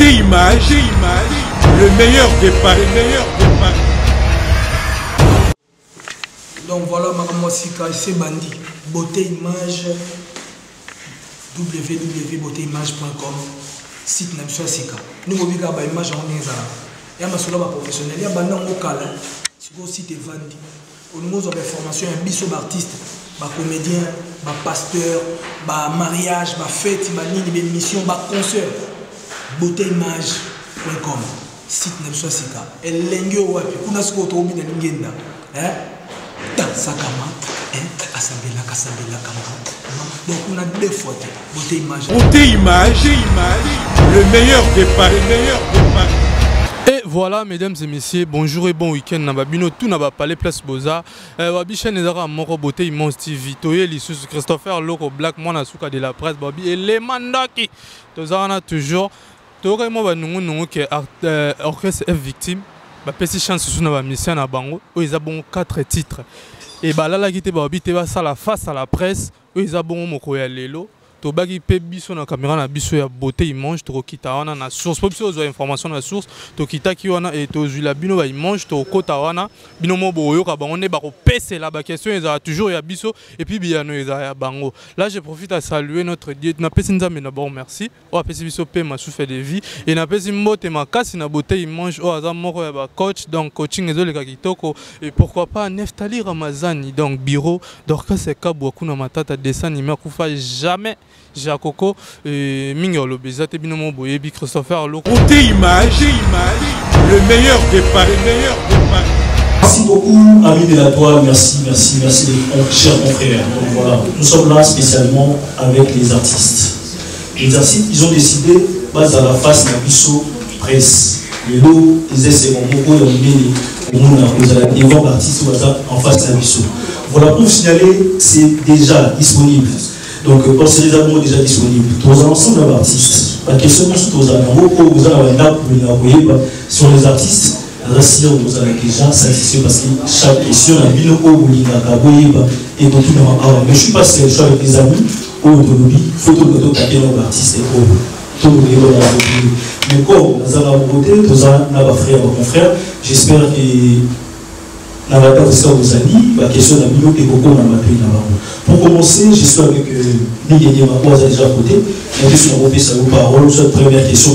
Beauté image, le meilleur des paris, Donc voilà, ma Sika, c'est Bandi. Beauté image, www.beautéimage.com, site Namsua Sika. Nous avons vu que l'image en est là. Il y a un professionnel, il y a un local, c'est aussi site Bandi. Au niveau de la formation, il y a un biseau d'artistes, des comédiens, des pasteurs, des mariages, des fêtes, des missions, des concerts. Beautéimage.com, site Namsua Sika. Et l'engue wapi, kuna siko tobi na lingenda. Sakama, Asabela Kama. Donc on a deux photos. Beauté image, le meilleur des paris, Et voilà, mesdames et messieurs, bonjour et bon week-end. Nababino, tout n'a pas parlé place Boza. Wabichen Nezara Moro Beauté Image TV. Toye Lissus Christopher Loko Black Mona Souka de la presse Babi et les mandaki. Tozana toujours. Tore mo ba nungu ke orchestre F victime. Ba pesi chance sur na mission na bango. Ils ont bon 4 titres. Et bah là qui te babi te va ça la face à la presse. Ils ont bon moko ya lelo. To bagi pe biso na caméra na biso ya beauté image to kita wana na source po biso zo information na source to kita ki wana et to zula bino ba image to kota wana bino mo boyo ka bango ne ba ko pese la ba question ils a toujours ya biso et puis biano ils a ya bango. Là je profite à saluer notre Dieu na pesi nzambe na bon merci o pesi biso pe ma souffle de vie et na pesi mbote makasi na beauté image o aza moko ya ba coach donc coaching ezo le kitoko et pourquoi pas Neftali Ramazani donc bureau d'orchestre Kabwa kuna matata dessin numéro kufa jamais Jacoko et Mingolo Bezate Binomo Boyebi Christopher Loko. Beauté image, le meilleur des paris, Merci beaucoup, amis de la toile, merci, chers confrères. Donc voilà, nous sommes là spécialement avec les artistes. Les artistes, ils ont décidé, base à la face de la bisso presse. Les lots, ils essaient beaucoup de voir l'artiste en face de la bisso. Voilà, pour vous signaler, c'est déjà disponible. Donc, c'est les albums déjà disponibles. Tous les ensemble d'artistes. La question c'est tous sur les artistes. Rassurez vous avez déjà satisfait parce que chaque question a bien au bout et donc tout le monde. Mais je suis pas seul, je suis avec des amis au Dolobi, photo de taper nos artistes et tout le monde. Mais comme nous avons voté, tous nos frères, mon frère, j'espère que la question de la et beaucoup pour commencer, je suis avec Miguel Mapoise déjà à côté. Je suis en parole sur la première question.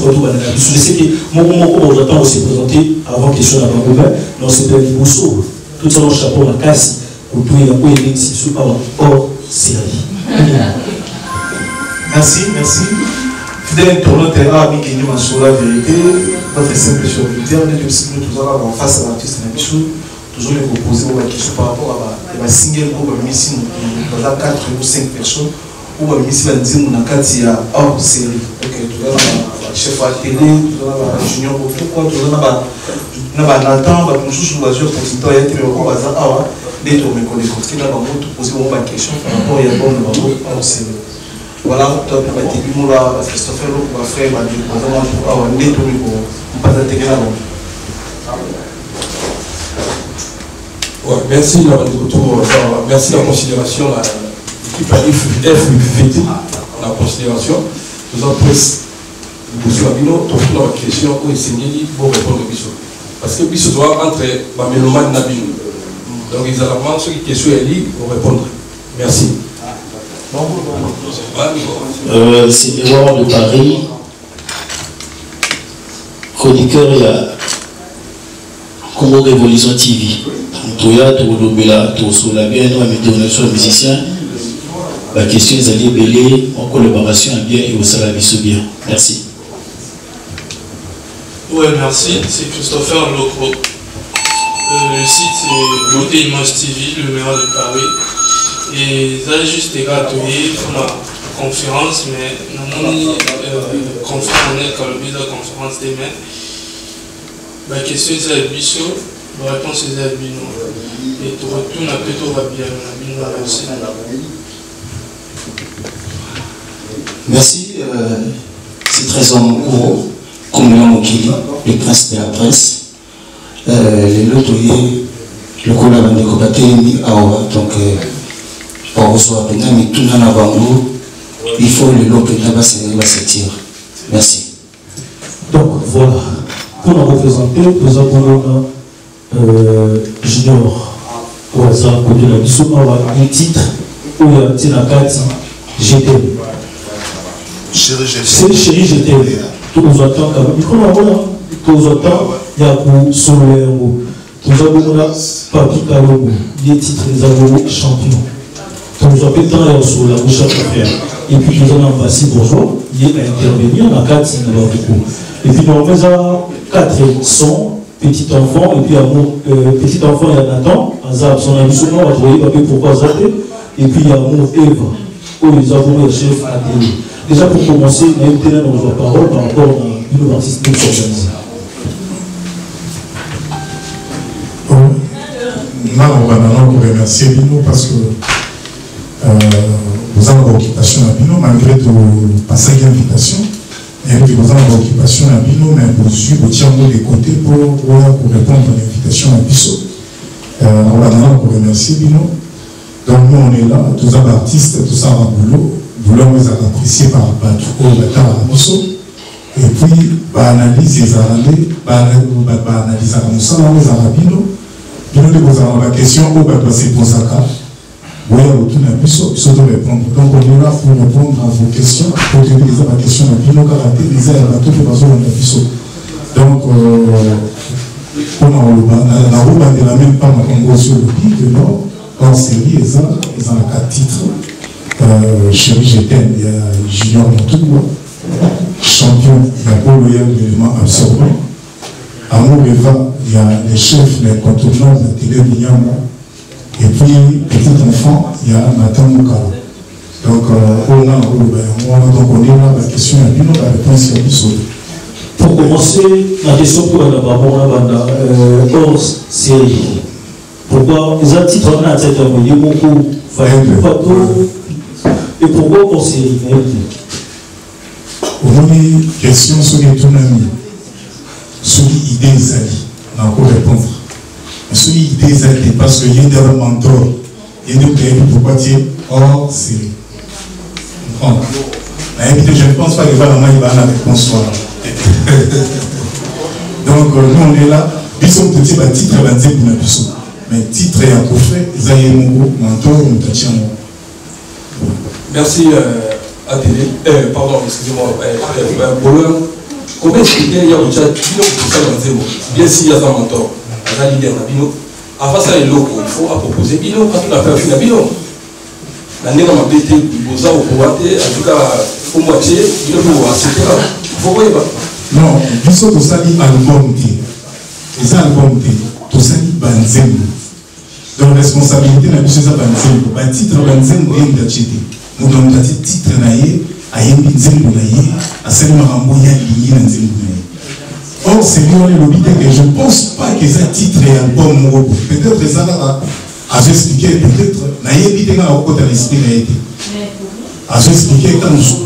Je sais que mon j'attends aussi présenter avant question de la non, c'est bien les Bousso. Tout ça, le chapeau, la casse, pour tout et c'est hors série. Merci. Fidèle internaute, Miguel Masoula, vérité, votre simple serviteur, on est aussi nous en face à l'artiste Nabichou. Toujours les proposer une question par rapport à la single ou à mission dans 4 ou 5 personnes ou à mission à dire mon akati à hors série. Donc tout là chef à télé, tout là junior ou tout quoi, tout là na Nathan, ba nous pour compositeur et puis on va ça ah des tours mais qu'on est construit là on te poser une question par rapport à bon hors série. Voilà, toi tu vas te dire moi Christopher Loko va frère va dire pendant pour des tours pour pas t'intégrer là. Ouais, merci merci la considération, l'équipe FVT, la considération. Nous avons presque, M. Abino, tout la question où il s'est dit pour répondre à Bissot. Parce que Bissot doit entre les mélomanes Nabino. Donc, ils ont ceux qui question est libre pour répondre. Merci. C'est Edouard de Paris, chroniqueur il y a Congo Révolution TV. Toya, Toulobela, Tosola, bien, nous sommes musiciens. La question est allée belée, en collaboration bien et au salabiso bien. Merci. Ouais, merci. C'est Christopher Loko. Le site c'est Beauté Image TV, le meilleur de Paris. Et ça a juste été gâtouillé pour la conférence, mais nous avons conférence, quand le but de la conférence des mains. La question c'est la biseau. La réponse est Albino. Et tu retournes à plutôt bien. Merci. C'est très en cours, comme Mokili, le prince de la presse. Les lotoyers, le collaborateur de Kobaté, donc on reçoit maintenant, mais tout dans la bandeau, il faut le lot que là-bas se tire. Merci. Donc voilà, pour nous représenter, nous avons Junior au hasard de la mission, un titre où il y a Tinakati, j'étais. C'est chéri, j'étais. Tous nous attendons quand même. Tous nous attendons, il y a pour Solaire. Nous avons là, Papi Kalongo, les titres, nous avons champion. Nous avons tant et sur la bouche à faire. Et puis nous avons Bassi Bourgeois, il est intervenu, on a 4 signes beaucoup. Et puis nous avons 4 sons, petit enfant, et puis amour, petit enfant, il y a Nathan, Azab, son ami souvent, on va trouver pourquoi Zaté. Et puis il y a amour Eva, où nous avons le chef à télé. Déjà pour commencer, il y a une télé dans votre parole par rapport à une artiste qui s'organise. On va maintenant vous remercier Bino parce que vous avez une occupation à Bino malgré pas 5 invitations. Et que vous avez une occupation à Bino, mais vous tirez des côtés pour répondre à l'invitation à Bisso. On va maintenant vous remercier Bino. Donc nous on est là, tous les artistes, tout ça à boulot. Vous l'avez apprécié par Batou, Batar à Bisso. Et puis, analyse les arabes, analyse les arabino. Je ne vous avons la question où va passer pour ça. Vous voyez, vous tournez à Bisso, ils doivent répondre. Donc, on est là pour répondre à vos questions. Pour tenir la question à Bino, karaté, les arabes, tout le monde à Bisso. Donc, on a roulé de la même part dans Congo sur le pays de Nord, en série, ils ont 4 titres. Chéri, j'étais, il y a Junior Montouba, champion, il y a Paul Loyal, l'élément absorbant. Amour Eva, il y a les chefs, les contournements de la télé Binyama. Et puis, petit enfant, il y a Nathan Moukala. Donc, on est là, la question est une la réponse est plus sauve. Pour commencer, la question pour la banda, hors série. Pourquoi les artistes ont un titre de beaucoup, et pourquoi hors série? Aujourd'hui, question sur les tournamis, sur les idées zali, on a encore répondre. Sur les idées zali, parce qu'il y a des mentors, il y a des pays pourquoi tu es hors série. Je ne pense pas qu'il va y avoir la réponse. Donc, nous on est là, ils sont petits, titre à l'antique pour la puissance. Mais titre et à coffret, Zaye Mogo, mentor, nous t'attient. Merci. Pardon, excusez-moi, comment expliquer il y a un chat bien s'il y a un mentor, un leader, avant ça, il faut proposer Bino, quand on a fait un Bino. L'année on a pété, aux arbres pour watter, en tout cas, au moitié, il faut accepter là. Vous voyez pas? Non, Bisso, tout ça dit album. Et ça, album, tout ça dit banzem. Donc, responsabilité, la Bisso, ça banzem. Le titre banzem, il y a un titre. Nous avons un titre naïe, à Yembinzem naïe, à Selma Ramboya lié dans Zem naïe. Or, c'est lui, on est l'obité que je ne pense pas que ça titre est album. Peut-être que ça a expliqué, peut-être, naïe, évité quand on a l'esprit naïe. A expliqué quand nous sommes.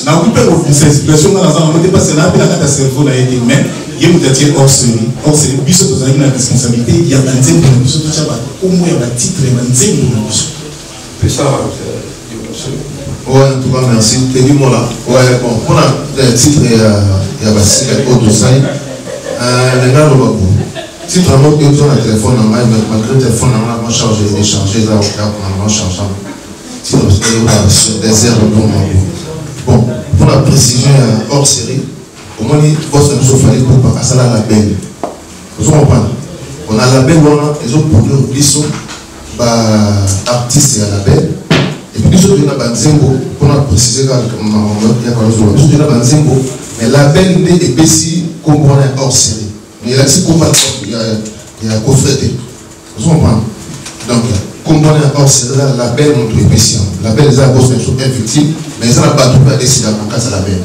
Na occupé de cette situation dans la zone, on ne pas se n'a pas la cerveau naïe, mais il y a une tête hors série. Or, c'est le Bisso qui a une responsabilité, il y a un Zem pour le Bisso, au moins il y a un titre et un Zem pour le Bisso. C'est ça. Ouais, en tout cas, merci. Et dis-moi là. Ouais, bon, pour le titre, il y a Bassi, il y a Odosai. Les gars, si vraiment ils ont un téléphone en main, malgré le téléphone en main, chargé, déchargé, là, on va charger. Si on a des airs de bon. Bon, pour la précision hors série, au moins, il faut que nous fallait pour passer à la label. Vous comprenez? On a la label, ils ont produit un glisson, artiste et à la label. Et puis, nous sommes dans Banzengo, pour préciser qu'il y a Banzengo, mais la belle n'est épaissie comme on est hors série. Mais il y a aussi il y a coffreté. Vous comprenez? Donc, comme on est hors série, la belle montre épaissie. La belle est à cause d'une chose infective, mais ils n'ont pas tout à décider à mon cas à la belle.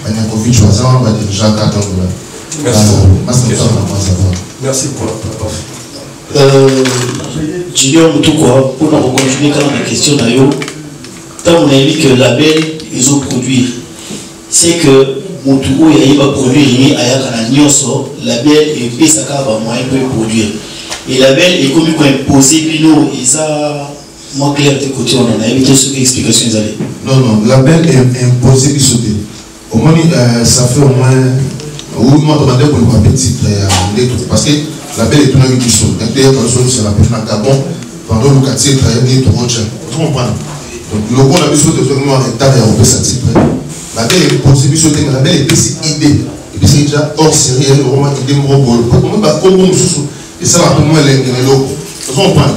Il y a un Covid, je vois ça, on va dire Jacques attendre là. Merci pour la parole. Junior Moutoukoua, pour nous continuer quand on a question d'ailleurs, tant on a dit que la belle, ils ont produit, c'est que Moutoukou il va produire, il y a la belle et puis ça va moyen pour produire. Et la belle est comme qu'on imposé, puis nous, et ça, moi clair de côté, on en a évité ce que l'explication est allée. Non, la belle est imposée, puis sauter. Au moins, ça fait au moins moi, je vais vous un titre parce que la belle est une émission. D'ailleurs, c'est la peine à Gabon, pendant le quartier, travailler tout le monde. Vous comprenez? Donc, le bon a besoin de faire un retard et on peut s'attirer. La belle est posée, la belle est petite idée. Et puis c'est déjà hors série, le roman idée, mon rôle. Comment va Congo, et ça va pour moi, les locaux. Vous comprenez?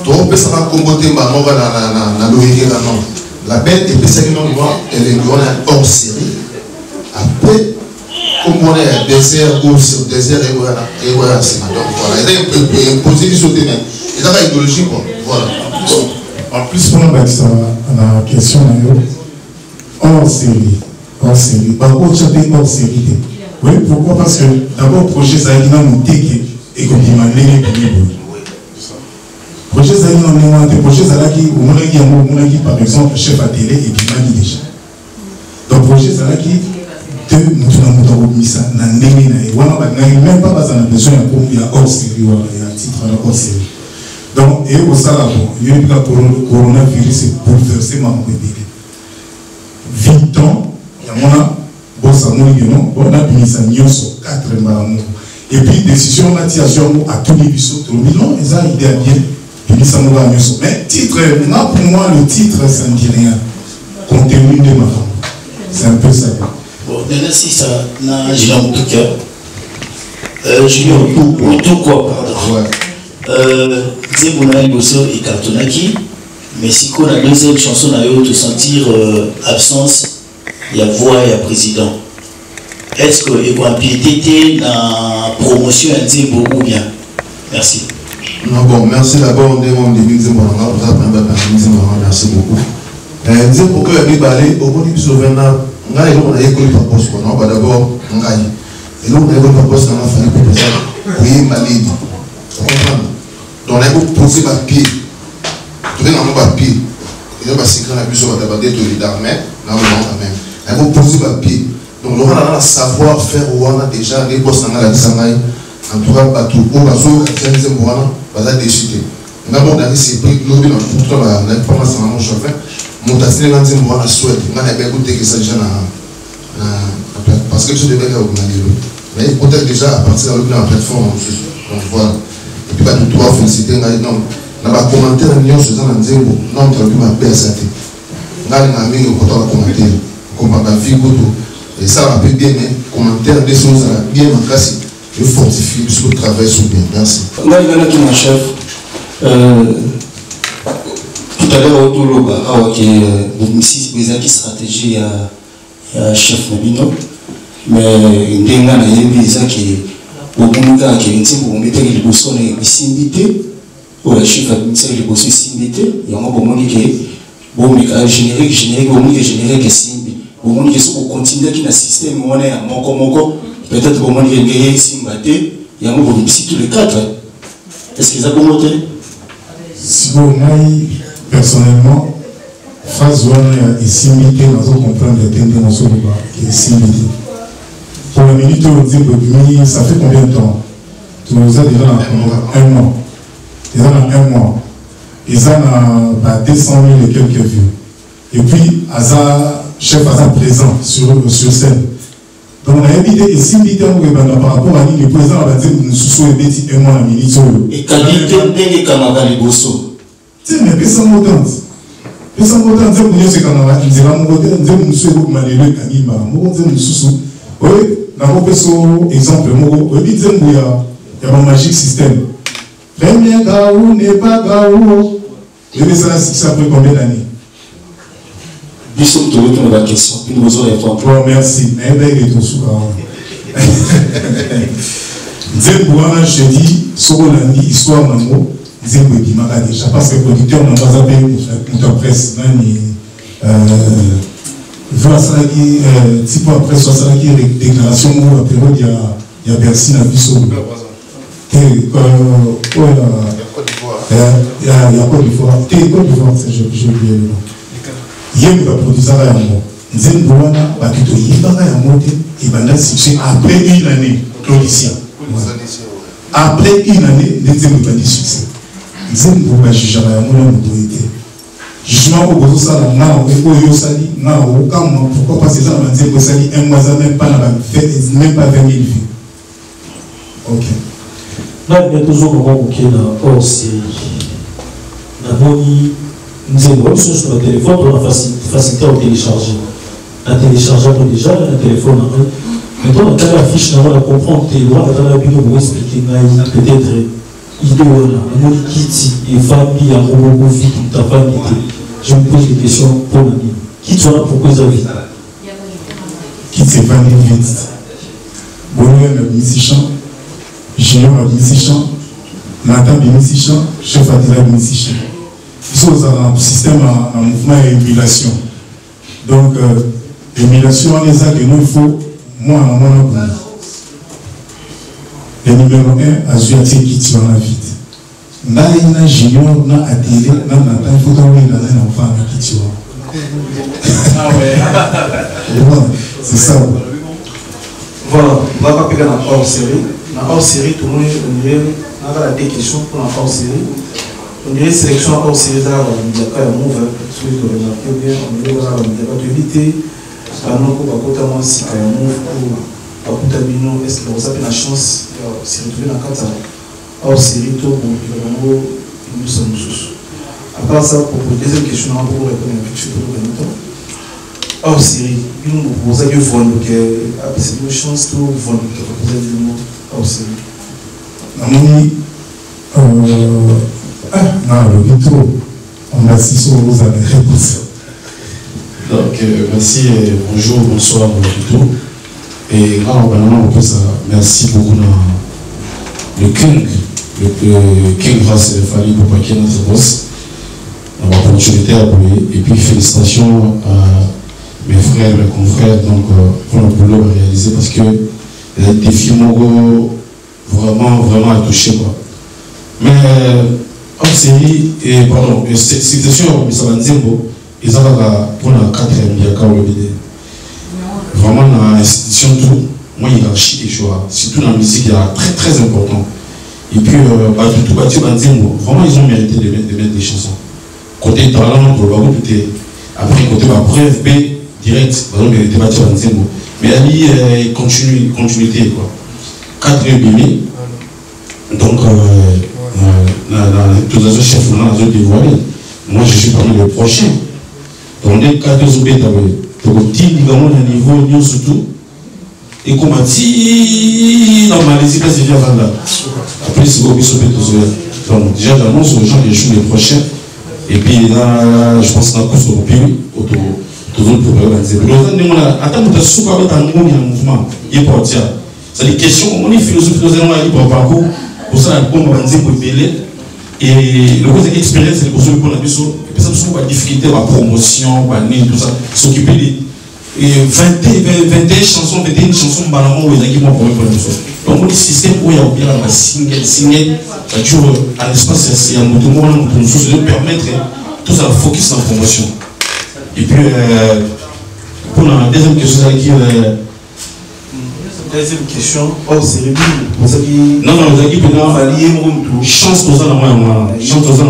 Donc, on peut s'en comboter, ma mort dans l'OIG, non. La belle est petite, elle est hors série. Après, comme on est à désert ou sur désert, et voilà, c'est donc voilà. Il y a une position de même. Il y a une idéologie, quoi. Voilà. En plus, pour la question, hors série. Hors série. Par contre, j'avais hors série. Oui, pourquoi? Parce que d'abord, le projet Zahina nous dit et qu'on dit malgré le projet Zahina nous dit, projet Zahina par exemple, chef à télé et puis mani déjà. Donc, le projet Zahina nous avons mis ça dans le même pas besoin de hors série, il y a un titre hors série. Donc, et au salaire, il y a eu le coronavirus et bouleversé ma bébé. 20 ans, il y a on a mis ça sur 4 maramou. Et puis, décision à tous les bisous, non, ils ont idée à bien, et puis ça nous va mieux. Mais titre, pour moi, le titre, ça ne dit rien. Contenu de ma femme. C'est un peu ça. Bon, maintenant, si ça n'a j'ai dans tout cœur. Junior, tout quoi, pardon. Zebuna Bosso et Kartonaki, mais si on a deuxième chanson, on a eu de sentir absence, il y a voix et il y a président. Est-ce qu'il y a un piété dans la promotion à Zebo ou bien? Merci. Non, bon, merci d'abord, merci beaucoup. Dire pourquoi il y a des balais, au bout du souvenir, on a école par poste, on va d'abord, on a et là, on a école par poste, on a fallu pour ça, oui, malade. Vous comprenez? Donc, on a posé ma pied. Tu vois, on a pied. Il y a un secret, on a pu se battre de l'armée, on a posé ma pied. Donc, on a savoir-faire, on a déjà des postes dans la Bissangaï, en tout cas, bateau, on a fait on a décidé. On a regardé ces prix, l'eau, on a pas mal de chauffeur. Mon tassé, on a dit, on a souhaité, on a bien écouté que ça déjà parce que je devais faire au mais peut-être déjà à partir de la plateforme, donc voilà. Et puis, tout le monde félicité, on a un commentaire, on a dit, non, on a vu ma PSAT. On a mis un commentaire, on a vu et ça va bien, mais commentaire des choses bien en classe, je fortifie sur le travail sur bien. Merci. Moi, il y en a qui mon chef. Tout à l'heure, autour de une stratégie à chef Nabino, mais il y a des gens qui ont mis les bossons et les syndicats, ou les chefs administratifs les bossons et syndicats, il y a un générique, générique, au monde qui sont continue qui n'a système on est à moko peut-être au monde qui est simbaté il y a un monde ici tous les quatre est-ce qu'ils ont commenté si vous personnellement phase 1 est simité nous allons comprendre les tendances qui est simité pour la minute on dit que ça fait combien de temps tu nous as déjà un mois déjà dans un mois ils ont 200 000 et quelques vues et puis chef à présent sur scène. Donc on a évité et si l'idée par rapport à le président va dire nous sommes un mois à minute. Et qualité des camarades les bossos. Tiens mais personne m'entend. Personne m'entend dire que nous sommes camarades. Nous avons dire nous sommes malheureux Camille Mara. Nous dire nous sommes. Oui, dans mon exemple, moi dit dire il y a un magique système. Premier gaou n'est pas gaou. Et ça fait combien d'années? Nous sommes tous les la question, puis nous allons répondre. Oh, merci. Je dis, Sorolandi, histoire d'amour, Zembo Bimaka déjà, parce que le producteur n'a pas appelé pour presse, voir ça qui, type après, soit ça qui est déclaration ou la période, il y a Bercy dans le Bissau. Il y a Côte d'Ivoire. Côte d'Ivoire, j'ai oublié le nom. Il y a un producteur à moi. Nzembouana, Bakito, il y a un monté, et ben succès après une année, Claudicien. Après une année, Nzembouana succès. Nzembouana, je jamais à mon autorité. Justement, au bout de ça, on a pourquoi passer ça dans un mois, même pas 20 000 vues. Ok. Là, il y a toujours un moment qui est hors série. Nous avons sur le téléphone, on a facilité à télécharger. La téléchargeable déjà, le téléphone. Maintenant, on a la fiche, on va comprendre tes droits, on a pu expliquer peut-être. Et famille, ta famille. Je me pose des questions pour la vie. Qui tu as pourquoi ils avaient qui s'est famille vite. Bonheur a musicien, Géant a musicien, Nathan a musicien, chef Adila a musicien. Ils sont dans un système en mouvement et émulation. Donc, émulation, on les a que nous, il faut, moi, le numéro 1, Azuatique qui tue en vite. Là, il y a un junior, il y a un télé, il y a un enfant qui tue. Ah ouais. C'est ça. Voilà, on va pas pegar na hors série. Na hors série, tout le monde, on dirait, on a des questions pour la hors série. On dirait sélection hors série, ça va move, celui qui remarque bien, on dirait, on va éviter, à non pour côté moi, si quand même move, pour côté bino, est-ce que vous avez la chance de se retrouver dans le cadre hors série, tout, bon, vraiment, nous sommes tous. À part ça, pour la deuxième question, on va répondre à la future pour le temps. Hors série, vous avez vu c'est une chance que vous avez vu hors série. On a 6 euros à la réponse. Donc, merci, bonjour, bonsoir, tout. Et là, merci beaucoup le King grâce à Fali pour paquet notre boss. On va continuer à appuyer. Et puis, félicitations à mes frères, mes confrères, donc pour le boulot réalisé parce que les défis m'ont vraiment à toucher quoi. Mais en série, et pardon, c'était sûr, mais ça va dire bon, ils ont pour la 4e Biaka ou le BD. Vraiment dans l'institution tout, moi il y a chic et choix, surtout dans la musique, il y a très important. Et puis tout bâti va dire vraiment ils ont mérité de mettre des chansons. Côté talent, pour le bagot, après côté preuve B. Direct, par exemple, il était bâti en Zembo. Mais Ali, continuité, quoi. 4 bébés. Donc, tous les chefs, on a dévoilé. Moi, je suis parmi les prochains. Donc, les 4 bébés, donc, petit ligament de niveau, surtout. Et comme a dit, dans Malaisie, là, c'est bien là. Après, c'est au Bissopé, tout ça. Donc, déjà, j'annonce aux gens que je suis les prochains. Et puis, là, je pense que la course au pays, autour. Toujours pour organiser. Attends, tu as souvent un mouvement. Il est pour dire. C'est des questions, on est philosophie, nous allons aller pour parcours. Pour ça, on va organiser pour belé. Et le côté expérience, c'est le côté pour la mission. Et puis ça, nous avons difficulté à la promotion, à tout ça. S'occuper des 21 chansons, 21 chansons, balalement, où ils ont pour la mission. Donc, on a un système où il y a bien la single, ça dure à l'espace, c'est un mouvement pour nous permettre tout ça, focus sur la promotion. Et puis, pour la deuxième question, c'est qui deuxième question, hors série, non, vous avez dit que chance pour ça, chance pour ça,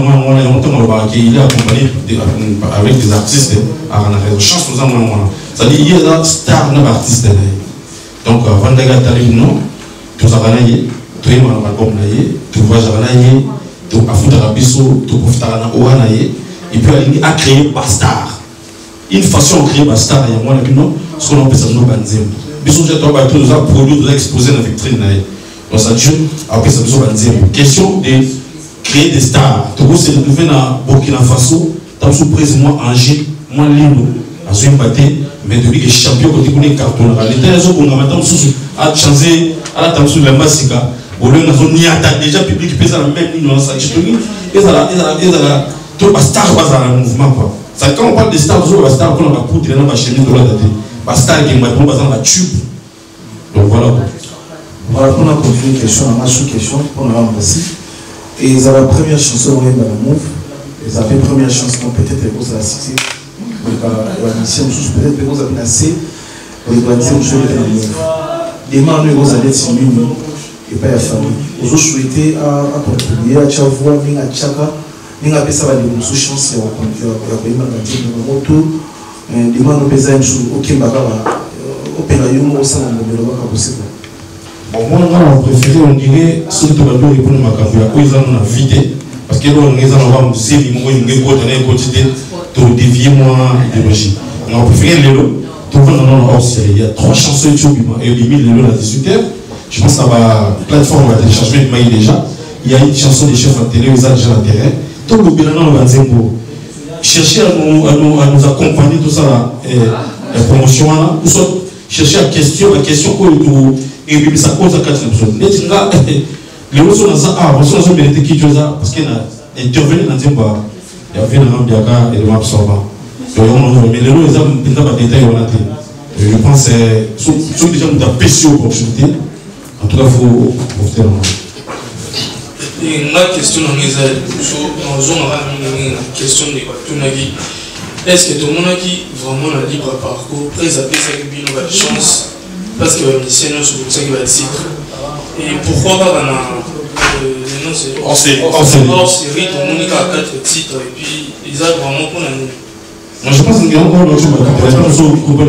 il est accompagné avec des artistes chance pour ça, c'est-à-dire il y a un star d'artiste. Donc, avant d'aller à non, tout ça va aller, tout le monde va aller, tout va aller, tout va foutre à Bissau, tout va foutre à et puis il a créé Bastard. Une façon de créer Bastard, il y a moins de non, ce qu'on appelle ça nos banzem. Bisous, j'ai trouvé tout ça produit de l'exposer dans la vitrine. Donc ça dure, après ça nous banzem. Question de créer des stars. Togo s'est retrouvé dans Burkina Faso, dans sous président Angers, moi Lino, à ce baté, mais depuis que champion côté connaît carton. L'État les autres on a maintenant à changer à la table sur la Massika. Au lieu de nous attaque déjà public qui pèse la même ligne dans sa chitonie. Et ça là, tout Bastard va dans le mouvement quoi. Ça, quand on parle de stars, on va star qu'on a poudre dans la chemise de la date. Bastard qui est maintenant dans la tube. Donc voilà. Voilà, pour la prochaine question, on a une question pour la aussi. Et ça la première chanson, on est dans la move. Et ça fait première chanson, peut-être que ça a cité. La mission, peut-être que vous avez assez. Pour la mission, je vais dans la move. Demain, nous allons être sur et pas la famille. Vous souhaitez à contribuer à Tchavoua, à Tchaka. ninga pesa ba de sous chance ya koyima na nzembo moto demande pesa nchu okembaka ba opéra yomo osala ngomelo baka possible. Bon, moi, on préféré, on dirait, surtout quand on répond à ma campagne, ils en ont vidé, parce que on est en train de se dire, on dévier moi idéologie. On a préféré l'élo, tout le monde hors série. Il y a 3 chansons YouTube, et au limite, l'élo à 18h. Je pense que la plateforme va télécharger le déjà. Il y a une chanson des chefs à télé, ils ont déjà l'intérêt. Tout le bénin va dire, chercher à nous accompagner, tout ça, la promotion, ou soit chercher la question et puis ça cause à 4 personnes. Les gens, les gens ont été qui parce qu'il a intervenu dans le débat. Il y avait un homme et le absorbant. Mais les gens ont des détails. Je pense que ceux qui ont des péché opportunité, en tout cas, il faut faire une question question de est-ce que tout le monde a vraiment un libre parcours, très appelé ça qui a une chance parce que les musiciens sont pour ça qui va être titre. Et pourquoi pas dans hors série, tout le monde a 4 titres et puis ils ont vraiment pour l'année. Moi je pense qu'il y a encore d'autres choses le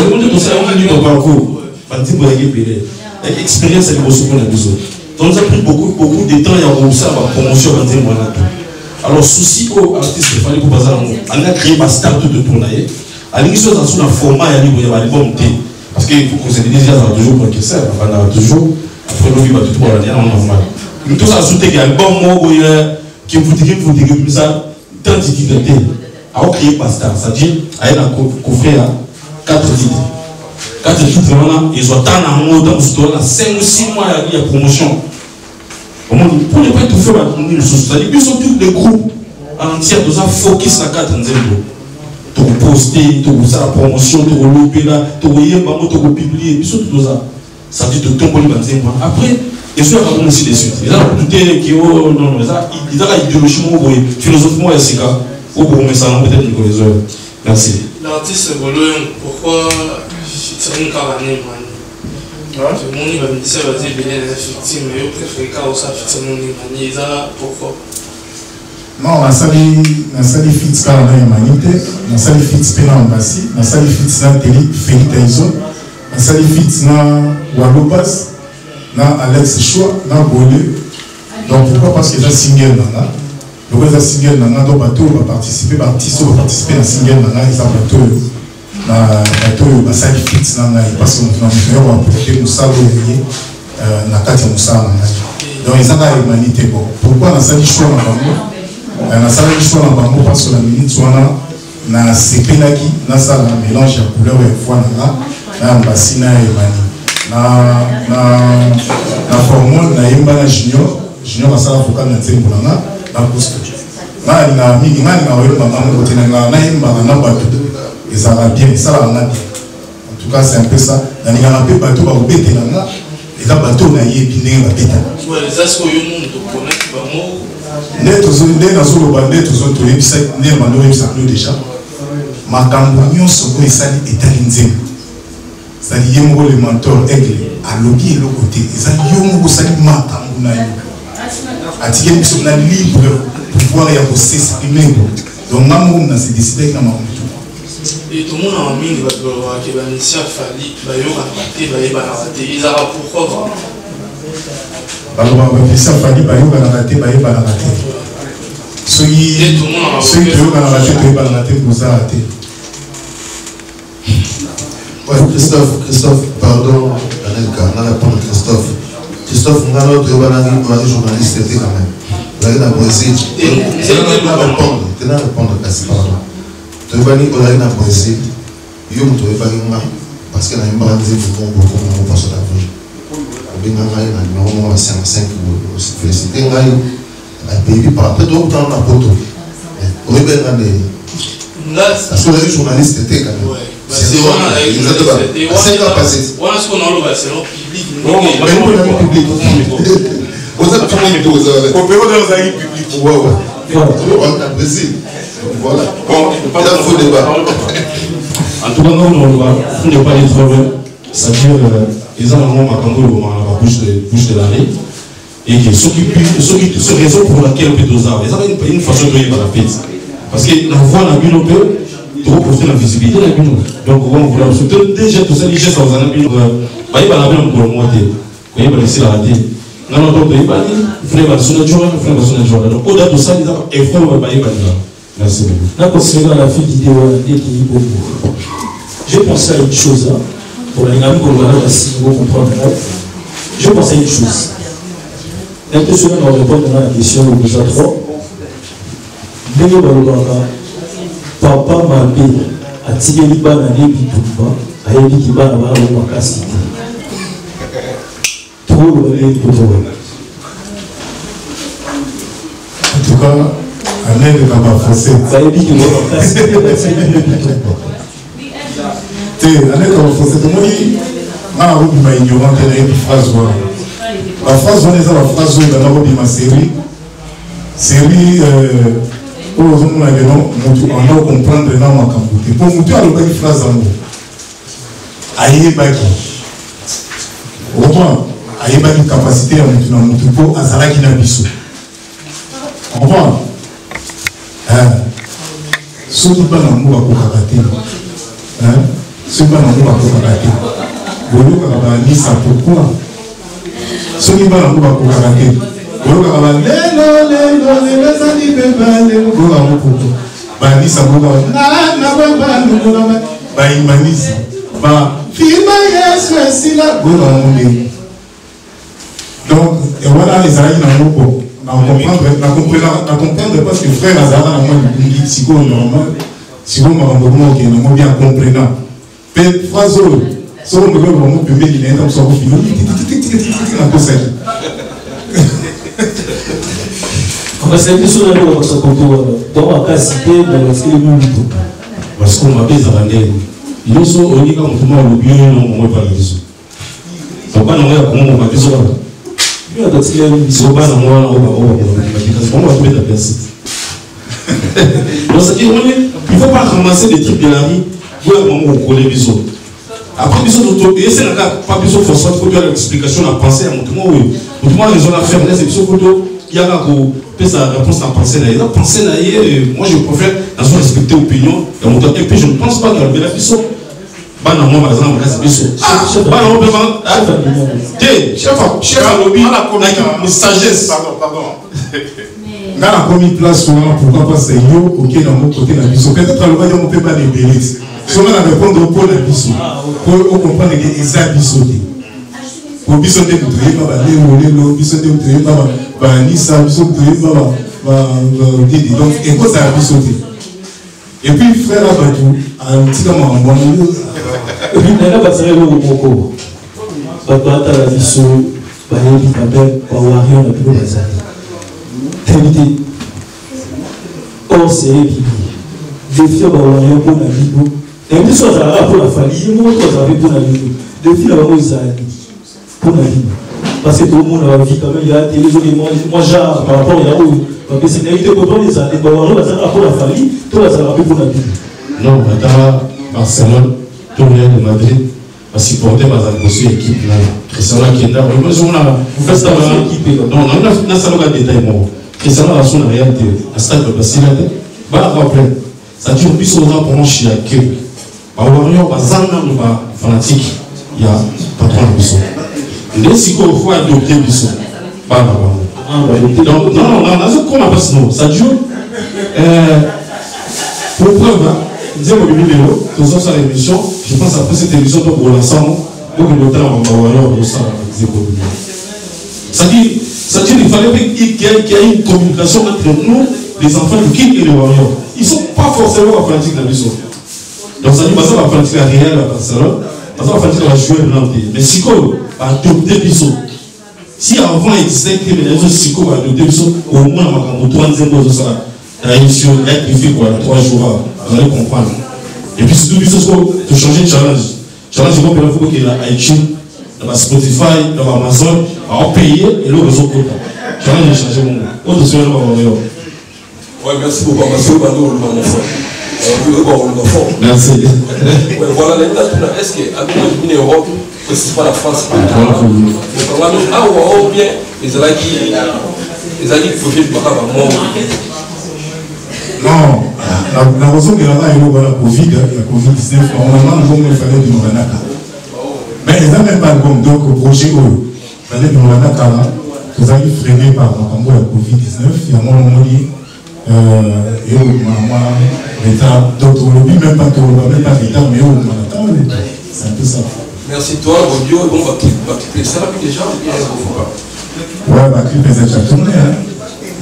monde tout ça on a dit au parcours l'expérience est beaucoup qu'on a besoin. Donc ça a pris beaucoup de temps à ça la promotion dans des mois. Alors souci aux artistes il fallait pour bazar on a créé ma start de tourner à l'initiative dans sous la format il y a l'album T parce qu'il faut que c'est déjà toujours pour que ça on a toujours après nous vivre tout pour la dernière normal nous tous à soutenir que l'album moi qui vous dit comme ça tant de difficultés à créer ma start c'est-à-dire à être coffret à 4 titres. 4 titres vraiment ils ont tant en mode dans ce 5 ou 6 mois il y a promotion. Pour ne pas tout faire, c'est-à-dire qu'ils sont tous les groupes entiers, tous à focus sur 4 nzembo. Tu poster, tu faire la promotion, tu louper là, tu publier, puis surtout tout ça. Ça dit de tomber dans nzembo. Après, ils sont à aussi des suites. Ils ont tout qui non non, ils ont idéologiquement philosophiquement et c'est ça. Au bout mais ça peut-être une connaisseur. Merci. L'artiste Bologne, pourquoi c'est une caravane? Tout le monde va me dire que c'est bien effectivement, mais je préfère que ça effectivement pourquoi? Non, na sali fit car na humanité, na sali fit pena ambassi, na sali fit na télé Félix Taizo, na sali fit na Walopas, na Alex Choua, na Bolé. Donc pourquoi? Parce que j'ai single nana. Donc les single nana donc bateau va participer, artiste va participer à single nana, ils ont bateau. Na sali fit nana parce que na meilleur apporter Moussa Boye na kati Moussa nana. Donc ils ont la humanité bon. Pourquoi na sali choix na bango? Na sala choix na bango parce que la minute wana na sepelaki na sala mélange ya couleur et foi na ambassi na emani na formule na yemba na junior na sala vocal na nzembo na poste na mingi ngani na welo mamango côté na yemba na bato ezala bien sala na bien. En tout cas c'est un peu ça na ninga na pe bato ba obetela na eza bato na yebi ndenge ba beta ouais les asko yo monde to connaître ba mo nde nazoloba nde toyebisa nde bando oyebisa bino déjà makambo nyonso oyo esali etali nzembo ezali ye moko le mentor aigle alobi eloko te ezali yo moko osali makambo na yo atikeli biso na libre pouvoir ya kosexprime donc nga moko na se décidaki na makambo et tout le monde a envie de voir que Vanessa Fali bayebana te ezala pourquoi bapesa fali bayokanaka te bayebanaka te soki toyokanaka te toyebanaka te kozala te. Ouais, Christophe, pardon, on a répondu Christophe. Christophe, on a journaliste quand même. Vous allez dans le Brésil. Tu vas répondre à ce moment. Tu vas aller dans le Brésil. Tu vas aller parce que tu as une bande de personnes à vous. Tu vas aller dans le numéro 55 pour féliciter. Tu vas aller par après, tu vas prendre la photo. Tu vas aller parce que les journalistes étaient quand même. C'est vrai. 5 ans passés. On a ce qu'on a le salon public. Non, mais on a le public. On a tout le monde. On peut avoir dans un public. Voilà. On a Brésil. Voilà. Bon, il y a un faux débat. En tout cas, nous, on ne pas les trouver. C'est-à-dire, ils ont un moment à Congo, la bouche de l'année. et que ce raison pour laquelle on peut doser, c'est une façon de faire la fête. Parce que la voix n'a pas de profiter la visibilité. Donc, on voulait surtout déjà tout ça, les gestes dans un abîme. Il va la même pour le moitié. Il va laisser la rater. Non, non, donc, il va dire, il faut la sonner jour, il faut la sonner jour. Donc, au-delà de tout ça, il va effort, il va dire. Merci beaucoup. Là, considérant la fille vidéo, j'ai pensé à une chose, pour les amis qu'on va comprendre. Je pense à une chose. Un peu souvent, on répond à la question de vous à trois. Papa m'a dit, à Tigeli Bana Nebituba, à Ebiki Bana Makasi. Trop le En tout cas, à l'aide de ma français. Ça Ebiki Makasi. À l'aide de ma français, comment il m'a ignorant une phrase. La phrase, on est dans la phrase de ma série. Série. On a comprendre dans ma campouté. Pour nous, tu as une phrase en mots. Aïe Baki. Au revoir. Aïe Baki capacité à monter dans mon tupo, à Zalaki Nabiso. Au revoir. Ce qui va dans mon karaté. Ce qui va dans mon karaté. Bolo Karabani, ça pourquoi? Ce qui va dans mon karaté. Donc, voilà les aïeux dans le mot. La comprendre parce que frère Azara, il si vous normal, si vous m'avez bien comprenant. Mais phrase, si vous me dites, il est un peu parce que nous sommes dans notre côté, dans la capacité de la parce qu'on m'a dit ça, nous sommes au niveau où on le bien, on ne pas le dire. On va nous dire comment on va dire ça. Si on va nous voir, on va trouver la personne. Donc, il ne faut pas ramasser des trucs de la vie pour le moment où on connaît les autres. Après, et c'est le cas, pas besoin de faire ça, il faut faire l'explication, la pensée à mon tout le monde. Tout le monde a raison à faire, c'est besoin de il y a là sa réponse à penser là. La pensée là, moi je préfère dans son respecter l'opinion. Et puis je ne pense pas qu'il y a la question. Par exemple, c'est question. Chef à lobby, une sagesse. Pardon. Dans la première place, pourquoi pas c'est yo, ok, dans mon côté la biso. Peut-être à l'oreille, on ne peut pas libérer. Si on a répondre pour la biso, pour comprendre que c'est un biso. Pour biso de bouteille, on va aller au biso de bouteille, on va Nissa, biso de bouteille, on va donc, et quoi ça a biso. Et puis, frère Abadou, un petit peu moins. Et puis, il y a pas de moko. Papa, tu as la biso, par exemple, par Warion, la plus bazar. Or, c'est équilibré. Défi à Warion pour la Bible. Et puis, soit ça pour la famille, moi, soit ça pour la Bible. Défi à Warion, ça pour la Bible. Parce que tout le monde a vu quand même, il y a des éléments, moi, genre, par rapport à où, parce que c'est une réalité pour les années, pour la famille, tout ça va pour la Bible. Non, maintenant, Barcelone, tout le monde de Madrid, va supporter ma équipe là. Cristiano qui est là, on a fait ça dans l'équipe. Non, on a un détail, moi. Cristiano a son réalité, à stade de Basile, va après. Ça dure plus au temps pour un chien que. Par Warrior, Bazana, fanatique, il y a patron de Bissot. Les psychos, il faut adopter Bissot. Non, comment passe non? Ça dure. Pour preuve, disait mon vidéo, tout ça, l'émission, je pense après cette émission, donc pour l'ensemble, pour que le temps, on va Warrior, tout ça, ça dit, il fallait qu'il y ait une communication entre nous, les enfants de Kid et les Warriors. Ils ne sont pas forcément fanatiques de la Bissot. Donc ça dit, ça va faire la réelle à Barcelone, ça va faire la jouer de l'antenne. Mais Siko va adopter Bissot. Si avant il existait que les autres Siko va adopter Bissot, au moins on va comprendre 3 ans, ça la émission est fait pour 3 jours, vous allez comprendre. Et puis surtout Bissot, de changer de challenge. Challenge, il faut qu'il y ait la iTunes, dans Spotify, dans Amazon, à payer et le réseau pour challenge de changer mon mot. Autre chose, oui, merci beaucoup. Merci beaucoup. Merci. Voilà, est-ce que à Europe, c'est pas la France. Ah ou bien les alaki profil par mort. Non, la raison que la Covid, la Covid-19, normalement, il fallait du Moranaka. Mais ils n'ont même pas le donc au projet où il fallait du Moranaka, vous avez freiné par la Covid-19, il y a un moment donné, et au moment l'État, donc on ne dit même pas que on même pas l'État, mais au Moranaka, c'est un peu ça. Merci toi, Robio, et bon, va clipper ça déjà, ouais, va clipper ça déjà tourné, hein.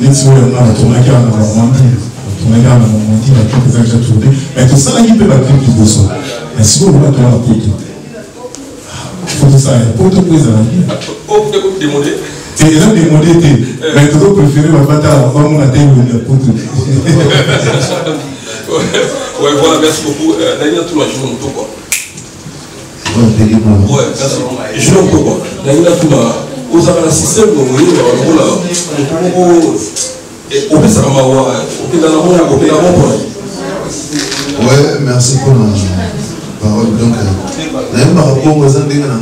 Les petits on a tourné à la Normandie. On regarde la Normandie, il y a quelques années déjà tourné. Mais tout ça, il peut battre plus de ça. Mais si vous voulez tourner la pote, il faut tout ça, il faut tout prendre à la vie. Oh, vous avez demandé. C'est déjà demandé, mais tout le monde préfère ma bataille avant mon atteint ou la pote. Ouais, voilà, merci beaucoup. D'ailleurs, tout le monde, tout quoi. Ouais, merci. Je ne sais pas. D'ailleurs, tout le monde. Vous avez un système, vous voyez, ouais, merci pour la parole. Donc, par rapport aux Andéens,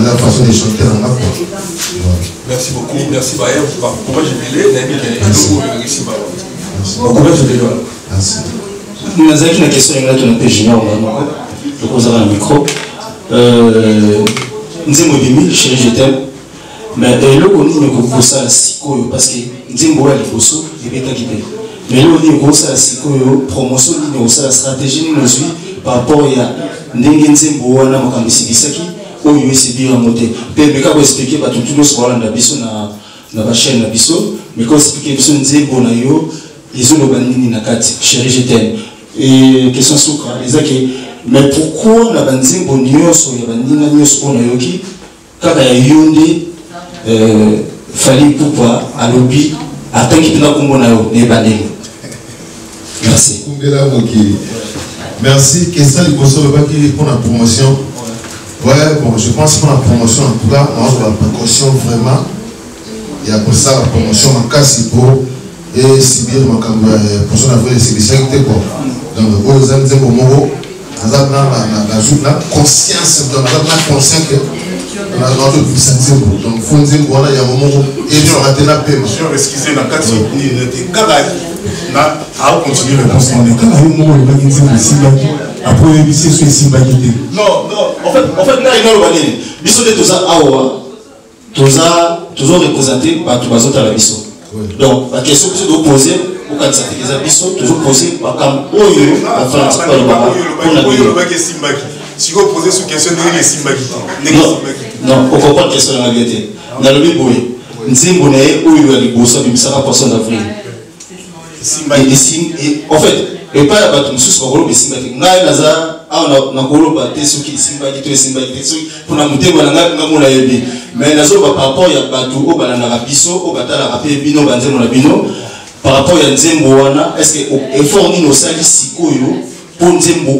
la façon de chanter. Merci beaucoup, merci Bayer. Pourquoi j'ai mêlé Merci. Nous avons une question de junior. Je pose un micro. Nzembo Bimi, chérie, je t'aime. Mais le coni ne comprend ça siko parce que Nzembo a les bosso et bêta qui paye. Mais le coni ne ça siko promotion ni ça stratégie ni suit par rapport à Nzembo wana makambisi bisaki au USB en monté. Mais quand vous expliquez pas tout le soir na biso na ba chaîne na biso, mais quand expliquer biso Nzembo na yo ils ont banini na kati chérie, je t'aime. Et question soukra les aki. Mais pourquoi la banzimbo nyonso ya bandinga nyonso on yoki kaka ya yonde fallait pouvoir à lobby attendre qu'il n'a kombo na yo ne bandinga. Merci. Merci. Question du conseil pour la promotion. Ouais, bon, je pense pour la promotion en tout cas, on a la précaution vraiment. Il y a pour ça la promotion en cas si pour et si bien ma promotion d'avoir des sécurité quoi. Donc vous avez des mots. La conscience de la conscience que on a droit de puissance donc il faut dire voilà il y a un moment où il faut rater la paix excusez la carte à continuer le constant mais quand il y a un moment où il y a un après il y a non en fait là il y a un biso de toza awa toza représenté par tout bazot à la biso donc la question que je dois poser au cas de ça les biso toujours poser par comme oyo enfin c'est pas le baba pour la si vous posez cette question de Simbaki. Non, on comprend la question de la vérité. Dans le Bible, Nzimbo n'est où il y a les bourses du poisson d'avril. En fait, et pas la bateau, sous ce rôle de Simbaki. N'a Naza, on a rôle de Suki, Simbaki, pour la monter, on a mais Nazo, par rapport à Batou, au Banana Bisso, au Batala Rapé, Bino, Banzemo Labino, par rapport à Nzimbo, est-ce que fournit nos salis Sikoyo? Pour Nzembo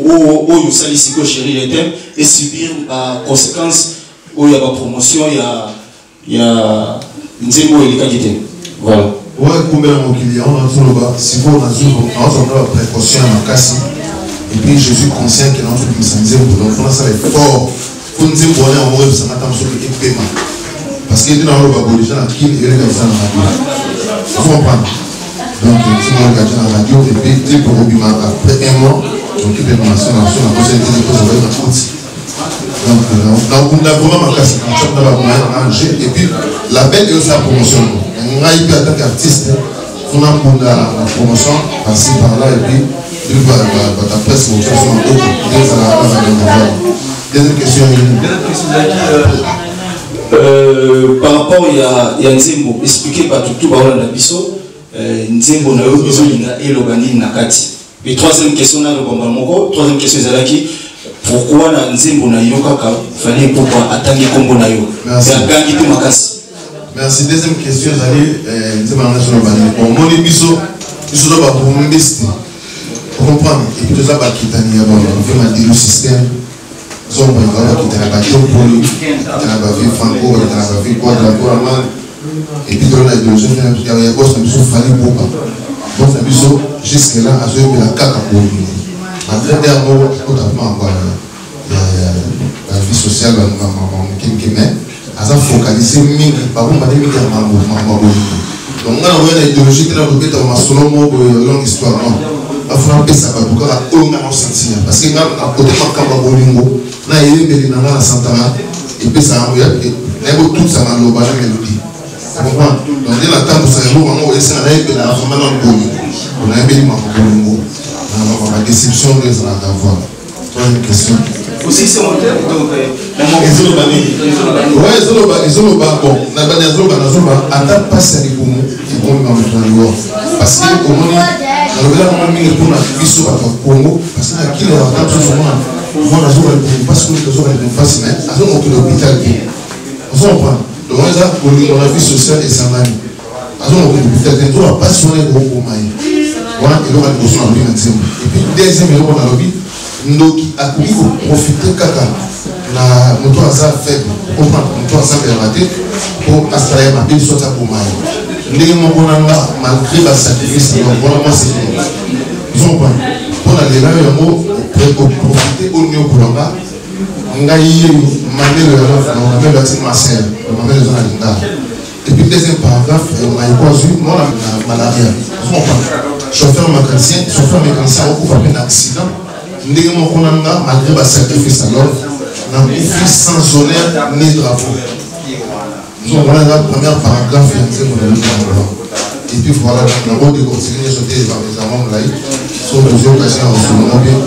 ou Yusali Siko chéri les thèmes et subir la conséquence où il y a la promotion, il y a Nzembo et les qualités. Voilà. Ouais, combien mon client, on a tout le bas. Si vous avez la précaution à ma casse, et puis je suis conscient que notre Nzembo, donc on a ça fort. Pour Nzembo, on est en mode de s'en attendre sur le paiement. Parce qu'il est dans le bas, les gens qui il y a des gens dans la radio. Il faut comprendre. Donc, si on regarde dans la radio, et puis, il faut après un mois. Donc, il y a des formations dans la prochaine télé pour envoyer ma compte. Donc, on a vraiment ma classe, on a manger. Et puis, la belle est aussi la promotion. On a eu en tant qu'artiste, on a pour la promotion, par-ci, par-là, et puis, la presse, on fait son dos. Deuxième question. Par rapport à Nzembo, expliquez par tout le Nabiso, Nzembo na yo bizolinga et l'obani nakati. Et troisième question, troisième question, c'est pourquoi Nzembo na yo kaka fallait pouvoir attendre Kombo na yo. Merci. Deuxième question, Nzembo na yo bon, mon épisode, je dois pas pour mon destin. Pour comprendre, et puis tout ça, on fait ma le système. On va quitter la bateau pour lui, on va faire Franco, on va faire quoi, et puis dans la idéologie, il y a des choses qui fallait pour donc na biso jusque là azoyebela kaka bolingo malgré dermo otalement la vie sociale mais aza focalisé mingi babombani mingi ya mambo bolingo donc nga na oyo na idéologie te na kobetaka masolo moko longue histoire non afuna apesaka bato kaka oyo nga naosentir parce que nga na kote makambo ya bolingo na eyembeli na nga na santana epesaka yango nayekotutisaka loba na mélodie comprendre donc nde natambusaka yango bango oyesenga nayebela vraimen na bolingo nayebeli maka bolingo na déception nde ezalaka avoir troisième question aussi c'est mon thème donc ezoloba bon na bani azoloba ata mpasi ya libumu ebomema moto na liwa parce que omoni nalobelaka mwa mingi mpona biso bato ya congo parce que na kile ya ata mosusu mwana azoka libumu mpasi koli azoka libumu mpasi me azongokila hôpital te ozokomprendre donc eza bolingo na vie sociale esangani azongokila hôpital te nzoka mpasi wana ekokoma ye wana eloko ya liboso nalobi na nzembo epuis deuxième eloko nalobi ndoki akoki koprofite kaka na moto aza faible comprendre moto aza mbelaka te po asala ye mabe biso ata koma ye ndenge moko na nga malgré basacrifice wana mwasi ozomprendre mpona lela yango koprofite oyo nyokolanga ngai ye mamelo mamelo ati masere mamelo eza na lingala epuis deuxième paragraphe mayeko azwi mona na malaria ozomprendre chauffeur mécanicien akokufa mpe na accident ndenge moko na nga malgré basacrifice alors nakufi sans honneur ni drapeau voilà la première paragraphe ya nzembo na lingala et puis voilà nango décortiquer nyonso te ezamo molai so besoin occasion ya kosolomo bien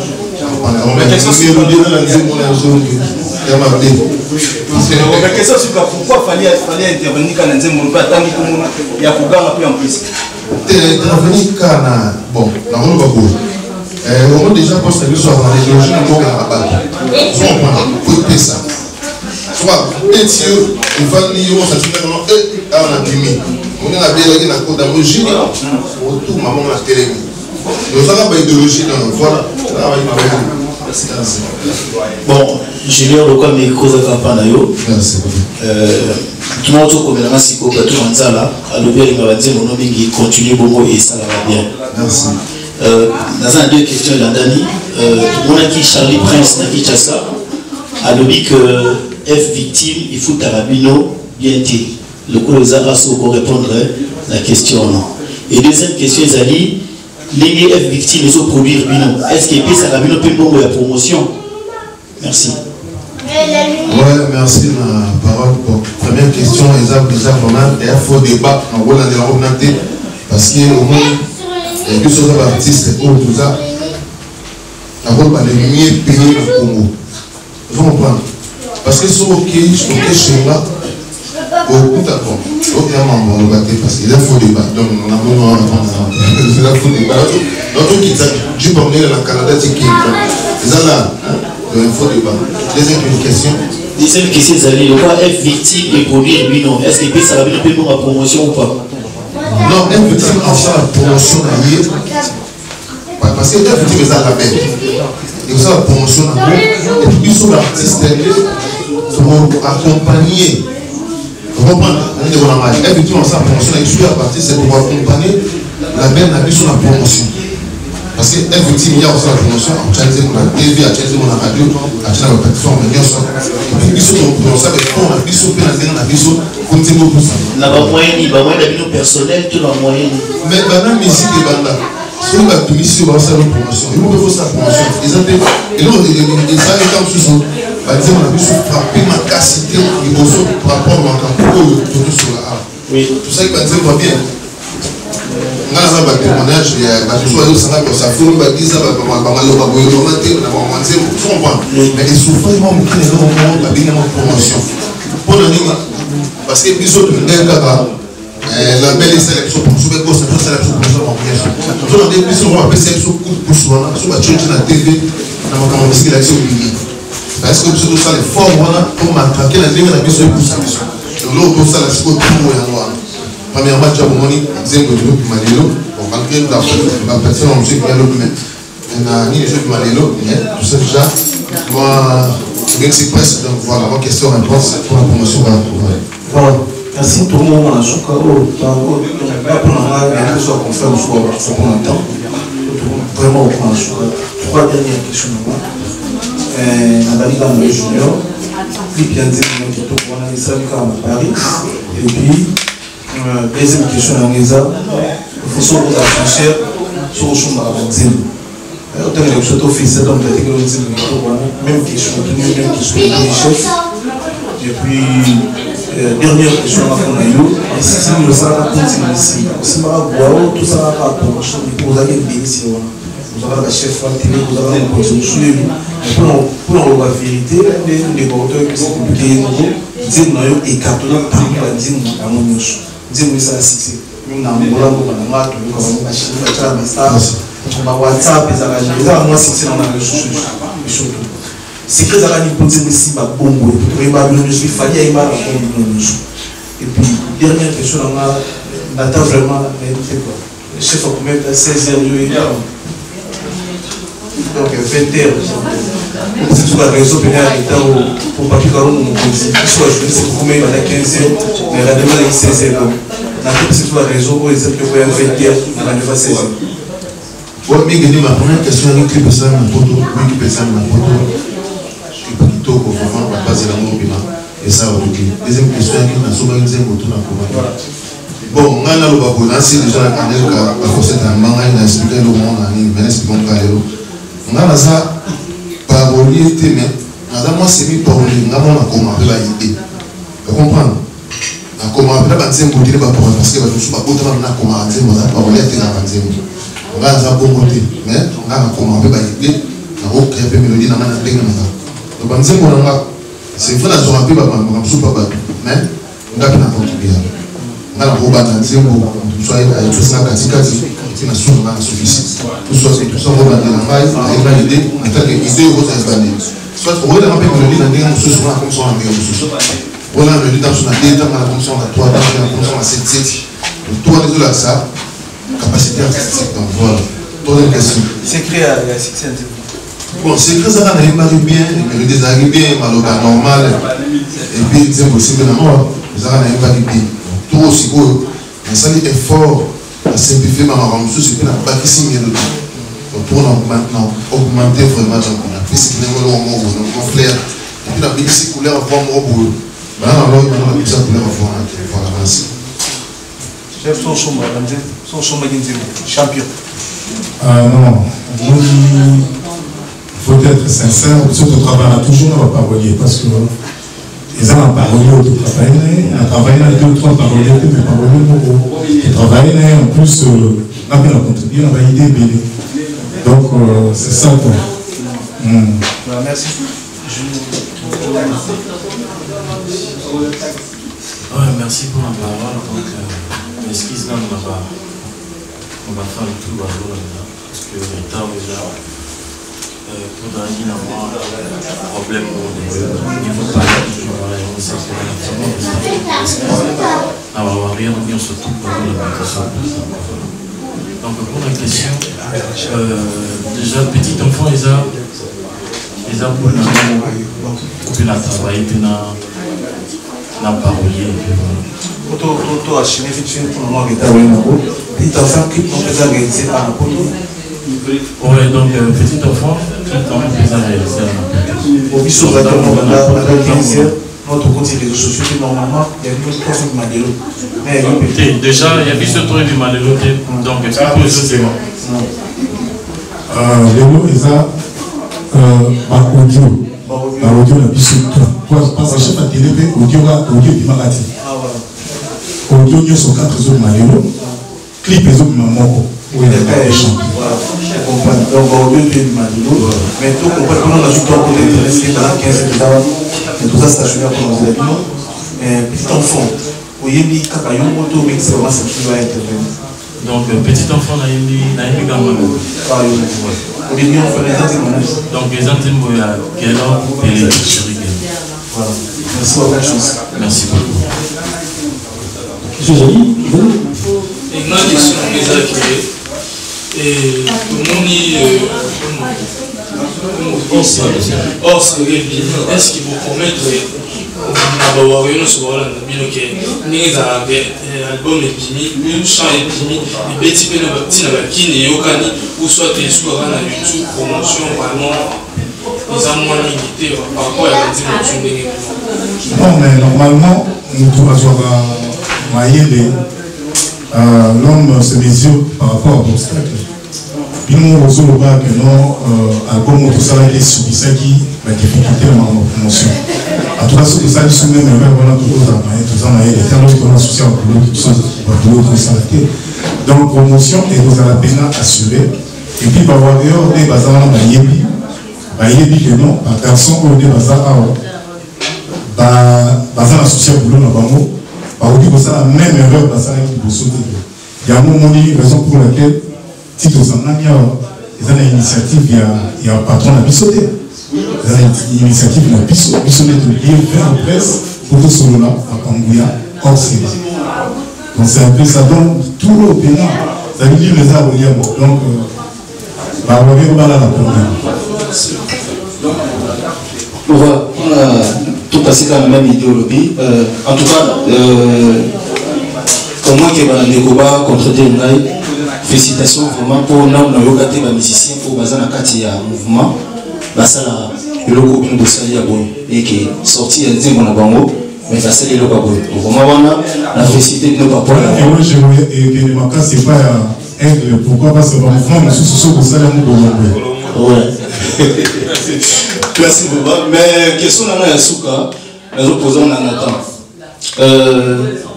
la question c'est pourquoi fallait intervenir quand nzembo mpe atangi komona ya koganga mpe en plus intervenir kana bon nakoloba boye on déjà posé le soir dans les loges na mboka ya bato zomprendre kopesa soit etiyo evandi yo mosatinakano awa na bimi moni na bielaki na koda mojini otuma mongo na telemi ozaka baidéologie na voilà bon julien lokwa mekozaka mpa na yo tuna tokomelanga siko bato na nzala alobi alinga banzembo no mingi continue bongo esalaka bien dans un deux questions d'Andani, on a qui Charlie Prince na Kinshasa a dit que F victime il faut Tarabino bien dit le coup les arrasos pour répondre la question non. Et deuxième question ils a dit les F victimes ils ont produire bino est-ce qu'il peut Tarabino peut bon la promotion merci. Ouais merci ma parole pour première question vraiment il faut débat en gros dans la remonter parce que au moins et puis sur les artistes au tout ça d'abord par les mieux payés au Congo vous comprenez parce que sur ok chez moi beaucoup d'accord ok maman on va parce qu'il faut débat donc on a besoin c'est là faut débat notre qui du premier la Canada c'est qui c'est là il faut débat deuxième question c'est allé le quoi être victime et produire lui non est-ce que ça va bien pour la promotion ou pas non, un petit peu en faire la promotion parce que un petit peu ça la bête. Et ça la promotion et puis sur l'artiste pour accompagner. Vous comprenez? Un petit peu en faire la promotion et sur l'artiste c'est pour accompagner la bête sur la promotion. Parce que un petit il y a aussi la promotion, on a utilisé mon TV, on a utilisé mon radio, on a utilisé la plateforme, et puis on sait que on a vu sur la télé, on a vu sur continue tout ça. La moyenne, il va moins d'avis personnel, tout la moyenne. Mais dans la musique et dans la si on a tout ici, on va faire une promotion. Il faut faire sa promotion. Et là, ils ont comme sous par exemple, on a vu sur frapper ma cassité, il faut par rapport à tout sur la art. Oui. Tout ça, il va dire bien. Dans un témoignage, il y a des choses qui ça fait une bâtisse, mais les souffrants vont me créer une promotion. Pour le dire, parce que les autres, la belle sélection pour soulever la sélection pour nous on a des plus on appelle sélection coup de pouce sur la TV dans mon camp de l'action parce que tout ça les formes voilà pour m'attraquer la ligne de la mission pour ça mission donc là pour ça la c'est tout noir premièrement tu as mon moni zéro de l'eau malilo bon malgré la personne on sait bien l'eau mais on a ni les jeux malilo mais tout ça déjà moi c'est presque donc voilà ma question réponse pour la promotion voilà Merci tout le monde. On a joué pas pour la soit conférence soit pour longtemps. Vraiment, on a joué 3 dernières questions. Nathalie dans le junior, puis bien dire qu'on a les à Paris. Et puis, deuxième question à Nisa, il faut sauver la franchise sur le chemin à Zim. Autant que je suis officiel, donc même question, même question de chef. Et puis, dernière question à Fonayo, si nous sommes ici, si nous avons tout ça à rapport, vous avez une bénédiction. Vous avez la chef de télé, vous avez une position pour la vérité, les porteurs qui sont compliqués, ils ont écarté parmi la dîme à mon niche. Dîme, ça a succès. Nous avons un peu de machine, WhatsApp, ils ont moins succès dans la réseau. C'est que ça va nous poser aussi ma bombe. Il fallait y avoir la bombe. Et puis, dernière question, on attend vraiment le chef a commettre à 16h. Donc, 20h. C'est sur la réseau pénal pour papier caron. Soit je sais combien il va à 15h, mais la demande est 16h. C'est sur la réseau pour les autres, 20h, on va à 16h. Oui, mais ma première question est qui peut ça ma photo, qui peut ça ma photo. Kitoko vraiment la base de la mobile et ça ok. Deuxième question qui n'a souvent une deuxième autour d'encore. Bon, on a le babo là c'est déjà la canelle qui a forcé un manga il a expliqué le monde en ligne mais c'est bon carrément. On a ça parolier mais on a moi c'est mis parolier on a mon comment appeler la idée. Vous comprenez? Na comment appeler la deuxième côté pas pour parce que va nous pas autant na comment appeler on a parolier était la deuxième. On a ça bon côté mais on a comment appeler la idée na ok peu mélodie na mana denga na c'est vrai que je suis un peu mais on a bien contribué. On a la robe à Nzembo, soit à Etoussina Katikati, qui n'a souvent suffisant. Tout soit robe à Nzembo, on a l'idée, on a l'idée aux Espagnol. Soit on a un peu de l'idée, on a un souvent comme ça, on a un on a l'idée dans son idée, on a comme ça, on a 3 ans, on a comme ça, on a 7. Tout à l'heure, ça, capacité artistique. Donc voilà, troisième question. C'est créé à la succès. Bon, c'est que ça arrive bien, mais des arrivées bien, malheureusement normal, et puis c'est possible maintenant, ça n'arrive pas bien. Tout aussi beau, mais ça est fort à simplifier ma maman, c'est que n'a pas qui signe le temps. Donc pour maintenant augmenter vraiment, on a pris ce qui est mon flair, et puis on a mis ces couleurs à voir mon boulot. Maintenant, on a mis ça couleur à voir, voilà, merci. Chef, son chemin, champion. Non, il faut être sincère, surtout travail on a toujours nos paroliers parce que les gens ont parolier au travail, on a travaillé avec 2 ou 3 paroliers, mais paroliers qui travaillent en plus, on a bien contribué, on a idée belle. Donc c'est ça quoi. Merci. Merci pour la parole. Donc, excuse là, on va faire le tout parce que le temps déjà. Pour donner un problème au niveau pas rien on surtout pour l'application. Donc pour la question, déjà petit enfant ils ont pour la travailler puis la parolier. Toto a chimé vite pour moi qui est petit enfant qui peut réaliser par rapport. Oui, donc petit enfant, qui quand même peut réaliser. Au biseau, on a 15 heures, notre côté réseaux sociaux, normalement, il y a une autre personne qui m'a dit. Déjà, il y a biseau toi du mal donc c'est pour les autres. Lélo, ils ont audio. Audio, la biseau. Parce que chef a télé, audio, du maladi. Audio, il y a 4 autres malheureux. Clip, les autres mamans. Oui, donc au lieu de Maduro, mais tout complètement on a juste pour les intéressés dans 15 ans, et tout ça stationnaire pour nos avions. Petit enfant, au Yémi, Kakayon, Moto, mais c'est vraiment ce qui va intervenir. Donc petit enfant, n'a eu également. Au début, on fait les antimonus. Donc les antimonus, quel ordre et les chéris. Voilà. Merci pour la chance. Merci beaucoup. Monsieur Jali, et une question des acquis. Et tout le monde dit est-ce qu'ils vont promettre bawario sur la bino ke ninga album epimi chant epimi ebeti pe na batina bakini yokani ou soit esura na YouTube promotion vraiment ils ont moins limité par rapport à la dimension. Non, mais normalement nous devons avoir Mayele l'homme se mesure par rapport à l'obstacle. Bino Rosoloba que non album tout ça est subissaki la difficulté dans la promotion. En tout cas, ce que ça dit sur même voilà tout ça Mayele c'est un autre associé à l'autre chose tout ça. Donc promotion et vous avez la peine assurée. Et puis par ailleurs des bazar Bayebi que non un garçon au des bazar bazar associé à boulot dans bango par dire que ça la même erreur bazar qui peut sauter. Il y a un moment donné raison pour laquelle Tito Zanania, ils ont une initiative, il y a un patron à Bissoté. Ils ont une initiative à Bissoté de lier vers la presse pour que ce soit là, à Pangouya, hors série. Donc c'est un peu ça, donc tout le pays, ça veut dire les arbres, donc, on va voir la première. On a tout passé dans la même idéologie. En tout cas, au moins qu'il y ait des combats contre des naïs. Félicitations vraiment pour les musiciens pour baser dans le mouvement. Le logo de Bossali et qui est sorti un peu dans Bango, mais c'est le logo. Vraiment, la félicité de nos papas. Et que le maca, c'est pas un pourquoi parce que le mouvement, nous sommes sur le ouais. Merci beaucoup. Mais question dans la souka, nous opposons en attendant.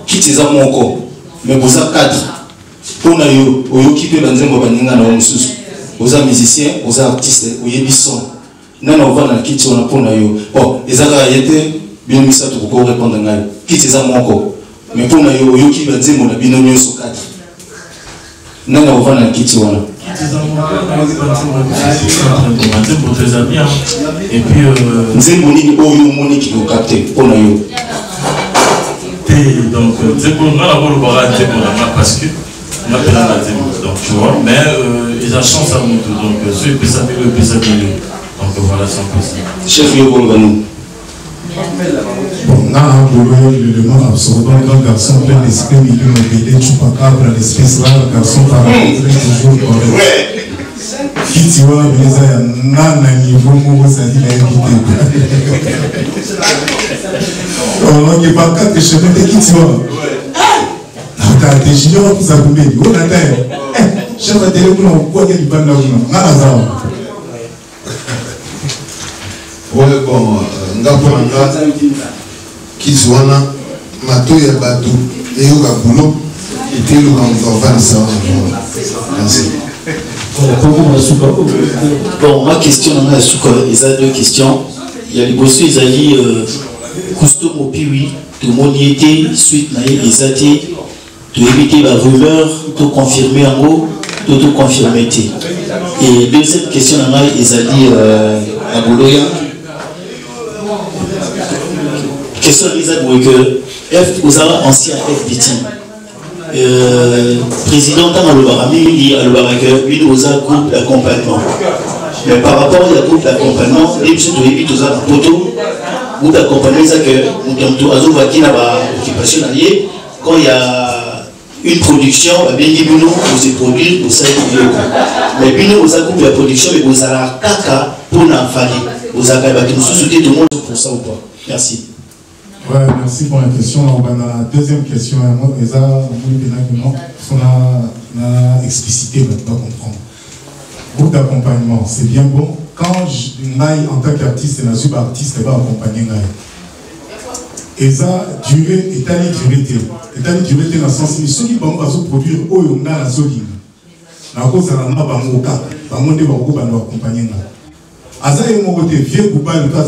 Qui t'es à mon corps? Mais vous avez 4. Pour nous, vous occupez de vous êtes musicien, vous êtes artiste, vous êtes son. Nous avons dans qui tu as pour nous. Bon, les été bien mis ça pour répondre à nous. Qui t'es à mon corps? Mais pour nous, vous occupez de vous êtes bien sur 4. Nous avons dans qui tu as. Et puis, nous avons qui nous capte pour nous. Donc, c'est pour nous parce que on a la donc tu vois, mais ils ont chance à nous donc ceux qui savent donc voilà, c'est un peu ça. Chef Yobolganou. Bon, on a un problème l'élément absorbant d'un garçon plein d'esprit, milieu mobile, chupacabra, l'espèce rare, garçon paramétré, toujours correct. Qui tu vois, il y a un niveau où ça dit la invité. On n'a pas quatre cheveux de qui tu vois. T'es junior pour ça combien? On a dit, chef à télé, on quoi qu'il y a là, on a hasard. Ouais, bon, Ngapolanga, Kizwana, Matoya Badou, et Yoga Boulot, et Télou Gangan, ça. Merci. Bon, ma question, on a deux questions. Il y a les bosses, ils ont dit, Cousteau Mopiwi, tout le monde y était, suite, ils ont dit, de éviter la rumeur, de confirmer en gros, de tout confirmer. Et deuxième question, ils ont dit à Bouloya. Question que F, vous avez ancien FBT. Président dans le barami, il dit à le baraka, lui nous a groupe d'accompagnement. Mais par rapport au groupe d'accompagnement, les gens doivent éviter un poteau, groupe d'accompagnement, c'est que nous avons occupation alliée quand il y a une production, bien dit nous vous produire pour ça mais puis nous avons coupé la production mais vous avez la caca pour n'en faire vous avez nous soutenir tout le monde pour ça ou pas. Merci. Ouais, merci pour la question. On va dans la deuxième question. On a explicité, on ne pas comprendre. Groupe d'accompagnement, c'est bien bon. Quand je n'aille en tant qu'artiste, je suis artiste, je vais accompagner. Et ça, durée, étaler durée dans le sens où ceux qui vont produire, eux, on a la soline. La cause, c'est la main, on va accompagner. Aza et mon côté, vieux Bouba, le cas,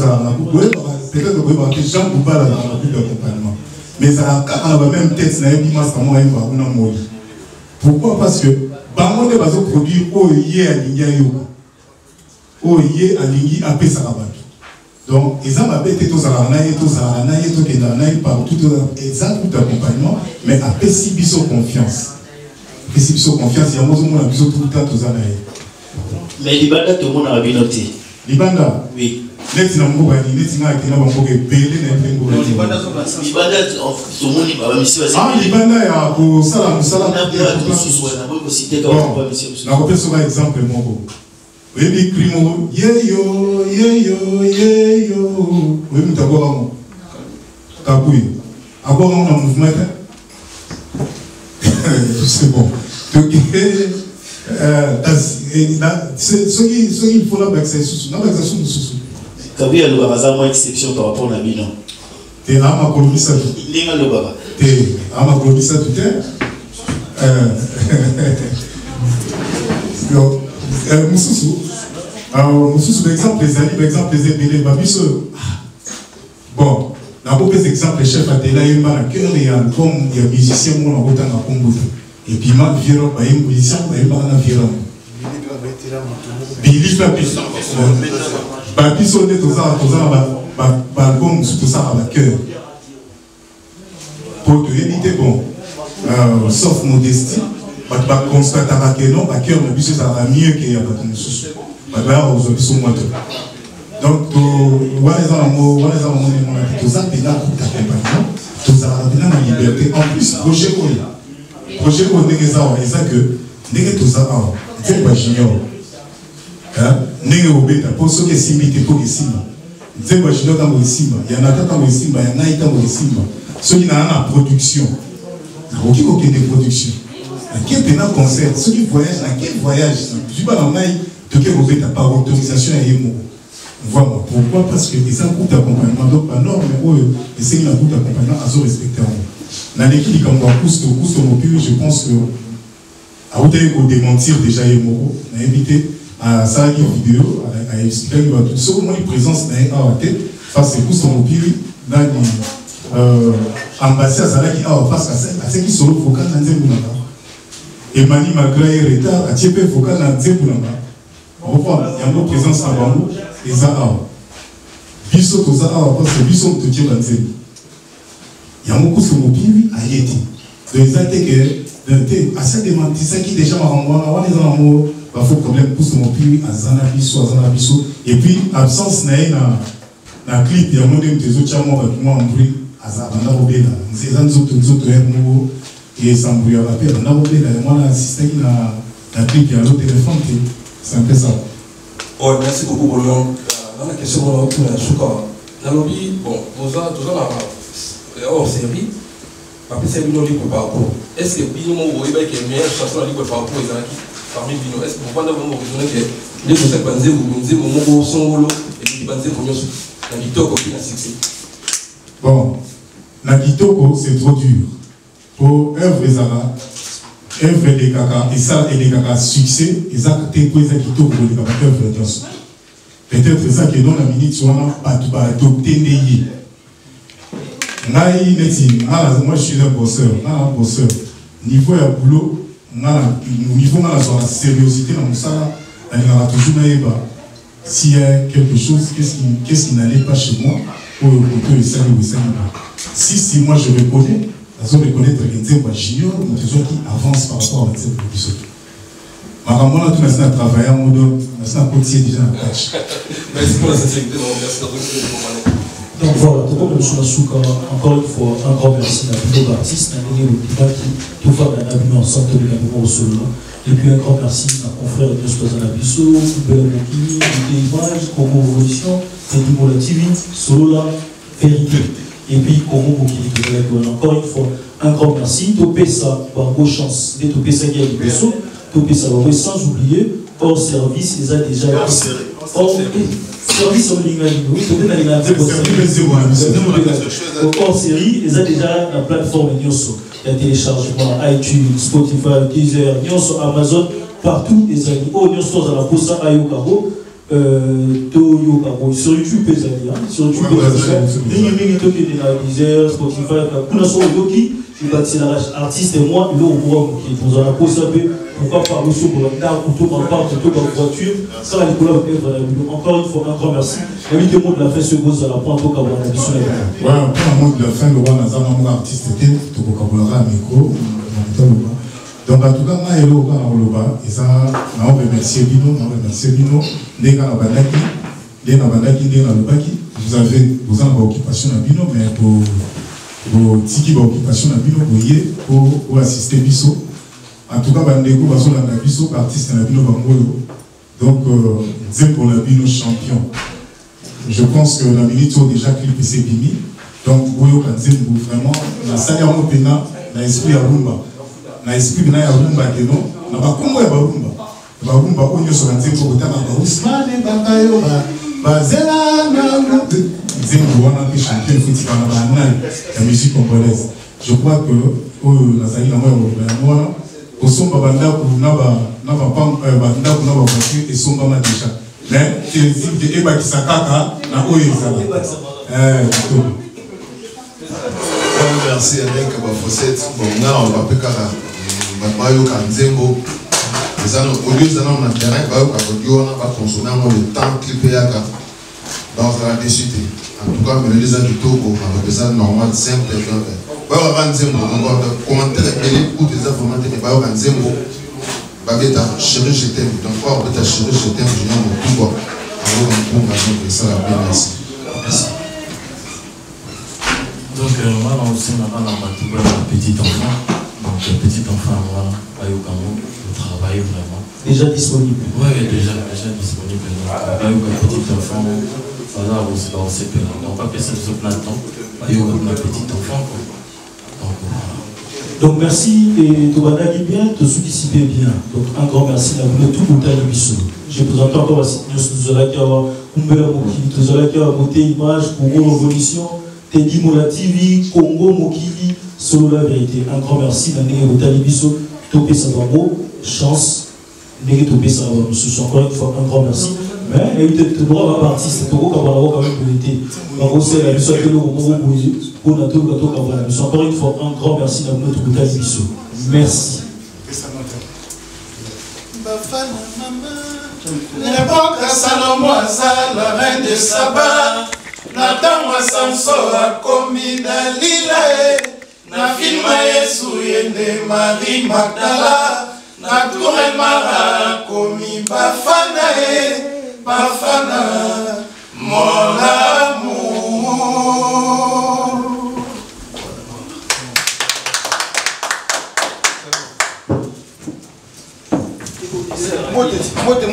peut-être que vous avez Jean Bouba dans le groupe d'accompagnement. Mais ça a la même tête, ça a une image comme moi, il va mourir. Pourquoi? Parce que, Bango ne va pas produire, oh, yé à l'India, oh, yé à l'India, à Pessarabat. Donc, ils ont appelé tous à l'anaï, tous à l'anaï, tous à l'anaï, partout, ils ont groupe d'accompagnement, mais à Pessibiso confiance. Pessibiso confiance, il y a un moment où tout le temps, tous à l'anaï. Mais Libanda, tout le monde a bien noté. Libanda? Oui. Net na mbo bani net nga kina bango ke pele na pengo. Libanda libanda ya ko sala musala na ko citer na ko pesa un exemple moko. Webi crimo yeyo webi mutagora mo. Kapuyi. Agora on a mouvement. C'est bon. Donc ce qui faut là c'est sous. Na ba sous. Kabuya le baba moins exception par rapport à Bino. Te ama kolomisa. Linga le baba. Te ama kolomisa tout Moussous, par exemple, les amis, par exemple, les ébélés, bon, dans beaucoup d'exemples, les chefs à Tela, il y a un cœur et un comme il y a un musicien, on a autant à Combo. Et puis, il y a un musicien, il y a un violon. Billy Papisso, Papisso, tout ça, à la cœur. Pour te éviter, bon, sauf modestie, tu vas constater que non, à cœur, le bus, ça va mieux qu'il y a pas de sous. Donc, liberté. En plus, projet concert, ceux qui voyagent, quel voyage, par autorisation à Yemo. Voilà. Pourquoi? Parce que les coûts d'accompagnement, donc pas norme, mais c'est un coût d'accompagnement à se respecter. Dans l'équipe comme je pense que à vous démentir déjà Yemo, on a invité à ça une vidéo, à expliquer tout ce que moi une présence dans la tête face à Koustomopiri, dans l'ambassade à qui a face à ceux qui sont focaux dans Zembulanga. Et Mani malgré le retard, à Tiepé focaux dans Zembulanga. On voit, il y a une présence à Bamou et Zahar. Bisso to Zahar, parce que Bisso to Djebanzé. Il y a beaucoup de mobiles à Yeti. Donc, ils ont été que, à cette demande, c'est qui déjà m'a renvoyé, on a les amours, il faut problème pour ce mobile à Zanabisso, et puis, absence n'a na clip, il y a un modèle des autres champs, moi, en bruit, à Zabana Robela. C'est un autre héros, et sans bruit à la paix, on a Robela, et moi, l'assistant, la clip, il y a l'autre téléphone, c'est un peu ça. Oui, merci beaucoup pour le nom. Dans la question, on a eu un souka. Dans le lobby, bon, tout ça, hors série, après c'est Bino libre par rapport. Est-ce que Bino, vous voyez qu'il y a une meilleure chanson libre par rapport aux Anaki parmi Bino? Est-ce que vous pensez vraiment que les choses que vous disiez, vous sont solo et vous pensez que vous avez Kitoko qui a succès? Bon, la Kitoko, c'est trop dur. Pour œuvre Zara, œuvre des caca, et ça, et des caca succès, et ça, t'es posé Kitoko pour les caca œuvre de danse. Peut-être ça qui est dans la minute, tu vas adopter des moi je suis un bosseur, niveau à boulot, niveau à la sérieuxité dans ça, il y a toujours s'il y a quelque chose, qu'est-ce qui n'allait pas chez moi, pour que ça si moi je reconnais, je vais reconnaître que j'ignore, mais qui avance par rapport à cette production. Maman, tout le monde travaille en mode, on a continué déjà en tâche. Merci pour la sincérité, merci à donc voilà, tout comme M. Masuka, encore une fois, un grand merci à tous les artistes, à l'unité qui tout va dans la ensemble de l'événement au solo. Et puis un grand merci à mon frère Diospoza Nabiso, Bella Mokini, Image, Congo Revolution, Tedimola TV, Solola, Vérité. Et puis Congo Mokini, encore une fois, un grand merci. Topé ça, par vos chances, de Topé ça qui a du Besso, Topé ça, sans oublier, hors service, les a déjà. Service en ligne, hors série, ils ont déjà la plateforme Nyoso. Il y a téléchargement iTunes, Spotify, Deezer, Nyoso, Amazon, partout les amis. Oh, Nyoso, dans la posta Ayokabo, Toyokabo, sur YouTube, les amis. Sur YouTube, Deezer, Spotify, Yoki, c'est l'artiste et moi, il est au bois, qui dans la posta. Pourquoi pas reçu pour la table, pour tout en part, pour tout en voiture, ça va être encore une fois, un grand merci. Invitez-moi de la fin, ce gros à la pointe au Cabana. Ouais, pour un mot de la fin, le roi Nazar, un artiste, tout au Cabana, micro, donc en tout cas, moi, il y a et ça, on remercie Bino, Nega Banaki, vous avez vos occupations à Bino, mais vos tiki occupations à Bino, pour assister Bisso. En tout cas, Bandeko, Baso la Bisso, artiste à Bino Bangoyo. Donc, c'est pour la Bino champion. Je pense que la minute a déjà clippé ses bini. Donc, Boyo Kanzembo, vraiment, la salle à Mopena, la esprit à Rumba. La esprit à Rumba, que non, n'a pas comme moi, Rumba. Rumba, on y a sur Kanzembo, on a Ousmane, Bakayo, Bazela, Zembo, on a chanté le foot, la musique congolaise. Je crois que, la salle à moi, au son Babanda, pour n'a pas voiture et son Bama déjà. Mais, tu dis que Eba Kisakaka, n'a pas eu ça. Merci avec Bafosset. Bon, là, on va faire Babayo Kanzembo. Au lieu de nous, on a terrain, on va consommer le temps clipé à Kaka. Donc, ça va décider. En tout cas, mais les gens du Togo, on va faire ça normal, simple. Bayo Kanzembo, on va commenter les coups des informations de Bayo Kanzembo. Babeta, chérie, je t'aime. Donc, on va chérie, je t'aime, je viens de tout voir. Alors, on va faire ça, merci. Merci. Donc, moi, on sait maintenant un petit enfant. Donc, petit enfant, voilà, le travail vraiment. Déjà disponible. Oui, déjà disponible. Un petit enfant, voilà, on sait que on va pas passer ce plein de temps. Un petit enfant. Donc, voilà. Donc, merci et Tobanagi bien, te sous-dissiper bien. Donc, un grand merci à vous, tout le temps Bissou. Je présente encore à cette news, nous allons avoir Kumbela Moki, nous allons avoir beauté, image, pour révolution. Teddy Mola TV, Congo Mokili, solo la vérité. Un grand merci à Néo Talibiso, Topé Savambo, chance, Néo Topé Savambo. Encore une fois, un grand merci. Mais il y a eu peut-être droit à un artiste, Togo Kabalao quand même pour l'été. Marosé, la mission à quel moment pour Nato Gato Kabala. Encore une fois, un grand merci à notre Talibiso. Merci. L'époque à Salomon, la reine de Saba. Natango Samso akomi Dalila na filma Yesu yende Marie Magdala na toure Mara akomi Bafana Bafana mon amour.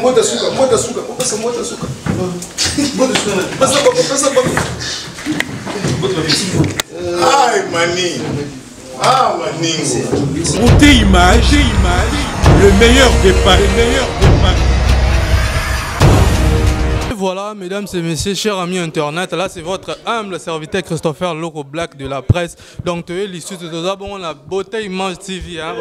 Mota suka. Aïe, Mani. Ah, Maningo. Beauté image, le meilleur des paris. Voilà, mesdames et messieurs, chers amis internet, là c'est votre humble serviteur Christopher Loco Black de la presse. Donc, tu es l'issue de tout ça, bon, la beauté image TV, hein,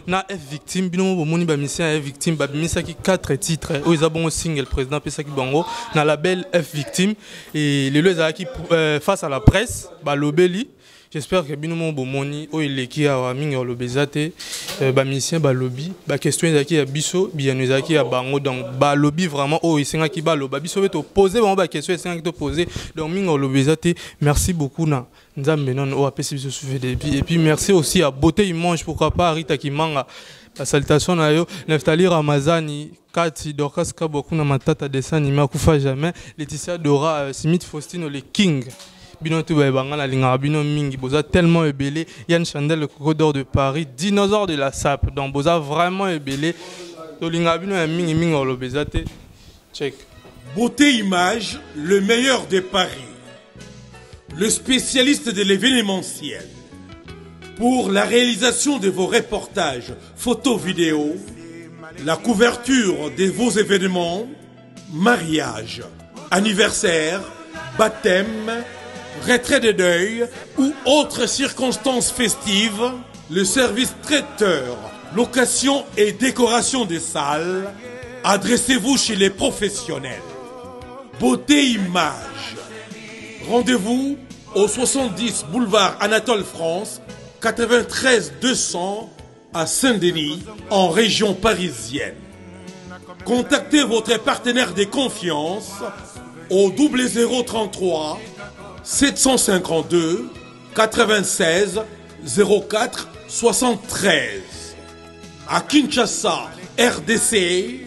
na F victime bino bomoni ba mission F victime ba bimisa ki 4 titres o isa bon single président pesa ki bango na label F victime et les lois qui face à la presse ba lobeli. J'espère que bino bomoni o ileki a mingi lobezate ba mission ba lobby ba question ezaki ya biso bien ezaki ya bango donc ba lobby vraiment o isenga ki ba loba biso veto poser ba question isenga ki to poser donc mingi lobezate. Merci beaucoup na Nzambe non o apesi biso souffle et puis merci aussi à Beauté Image pourquoi pas Rita Kimanga la salutation na yo Neftali Ramazani Kati Dorcas Kaboku na matata dessin animé kufa jamais Laetitia Dora Simit Faustino les King bino tu ba bangala linga bino mingi boza tellement ébélé Yann Chandel le coco d'or de Paris dinosaure de la SAP donc boza vraiment ébélé to linga bino mingi lobezate check. Beauté Image, le meilleur des paris. Le spécialiste de l'événementiel. Pour la réalisation de vos reportages, photos, vidéos, la couverture de vos événements, mariage, anniversaire, baptême, retrait de deuil ou autres circonstances festives, le service traiteur, location et décoration des salles, adressez-vous chez les professionnels. Beauté Image. Rendez-vous au 70 boulevard Anatole France, 93 200 à Saint-Denis, en région parisienne. Contactez votre partenaire de confiance au 0033 752 96 04 73. À Kinshasa, RDC,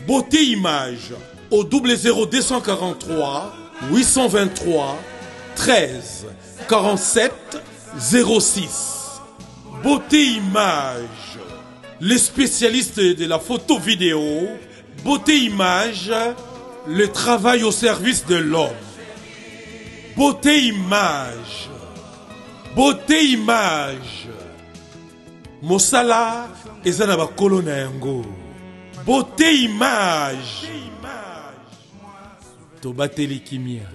Beauté Image, au 00243 823 13 47 06. Beauté Image, les spécialistes de la photo vidéo. Beauté Image, le travail au service de l'homme. Beauté Image, Beauté Image, Mosala ezana kolona yango. Beauté Image, Tobateli Kimia.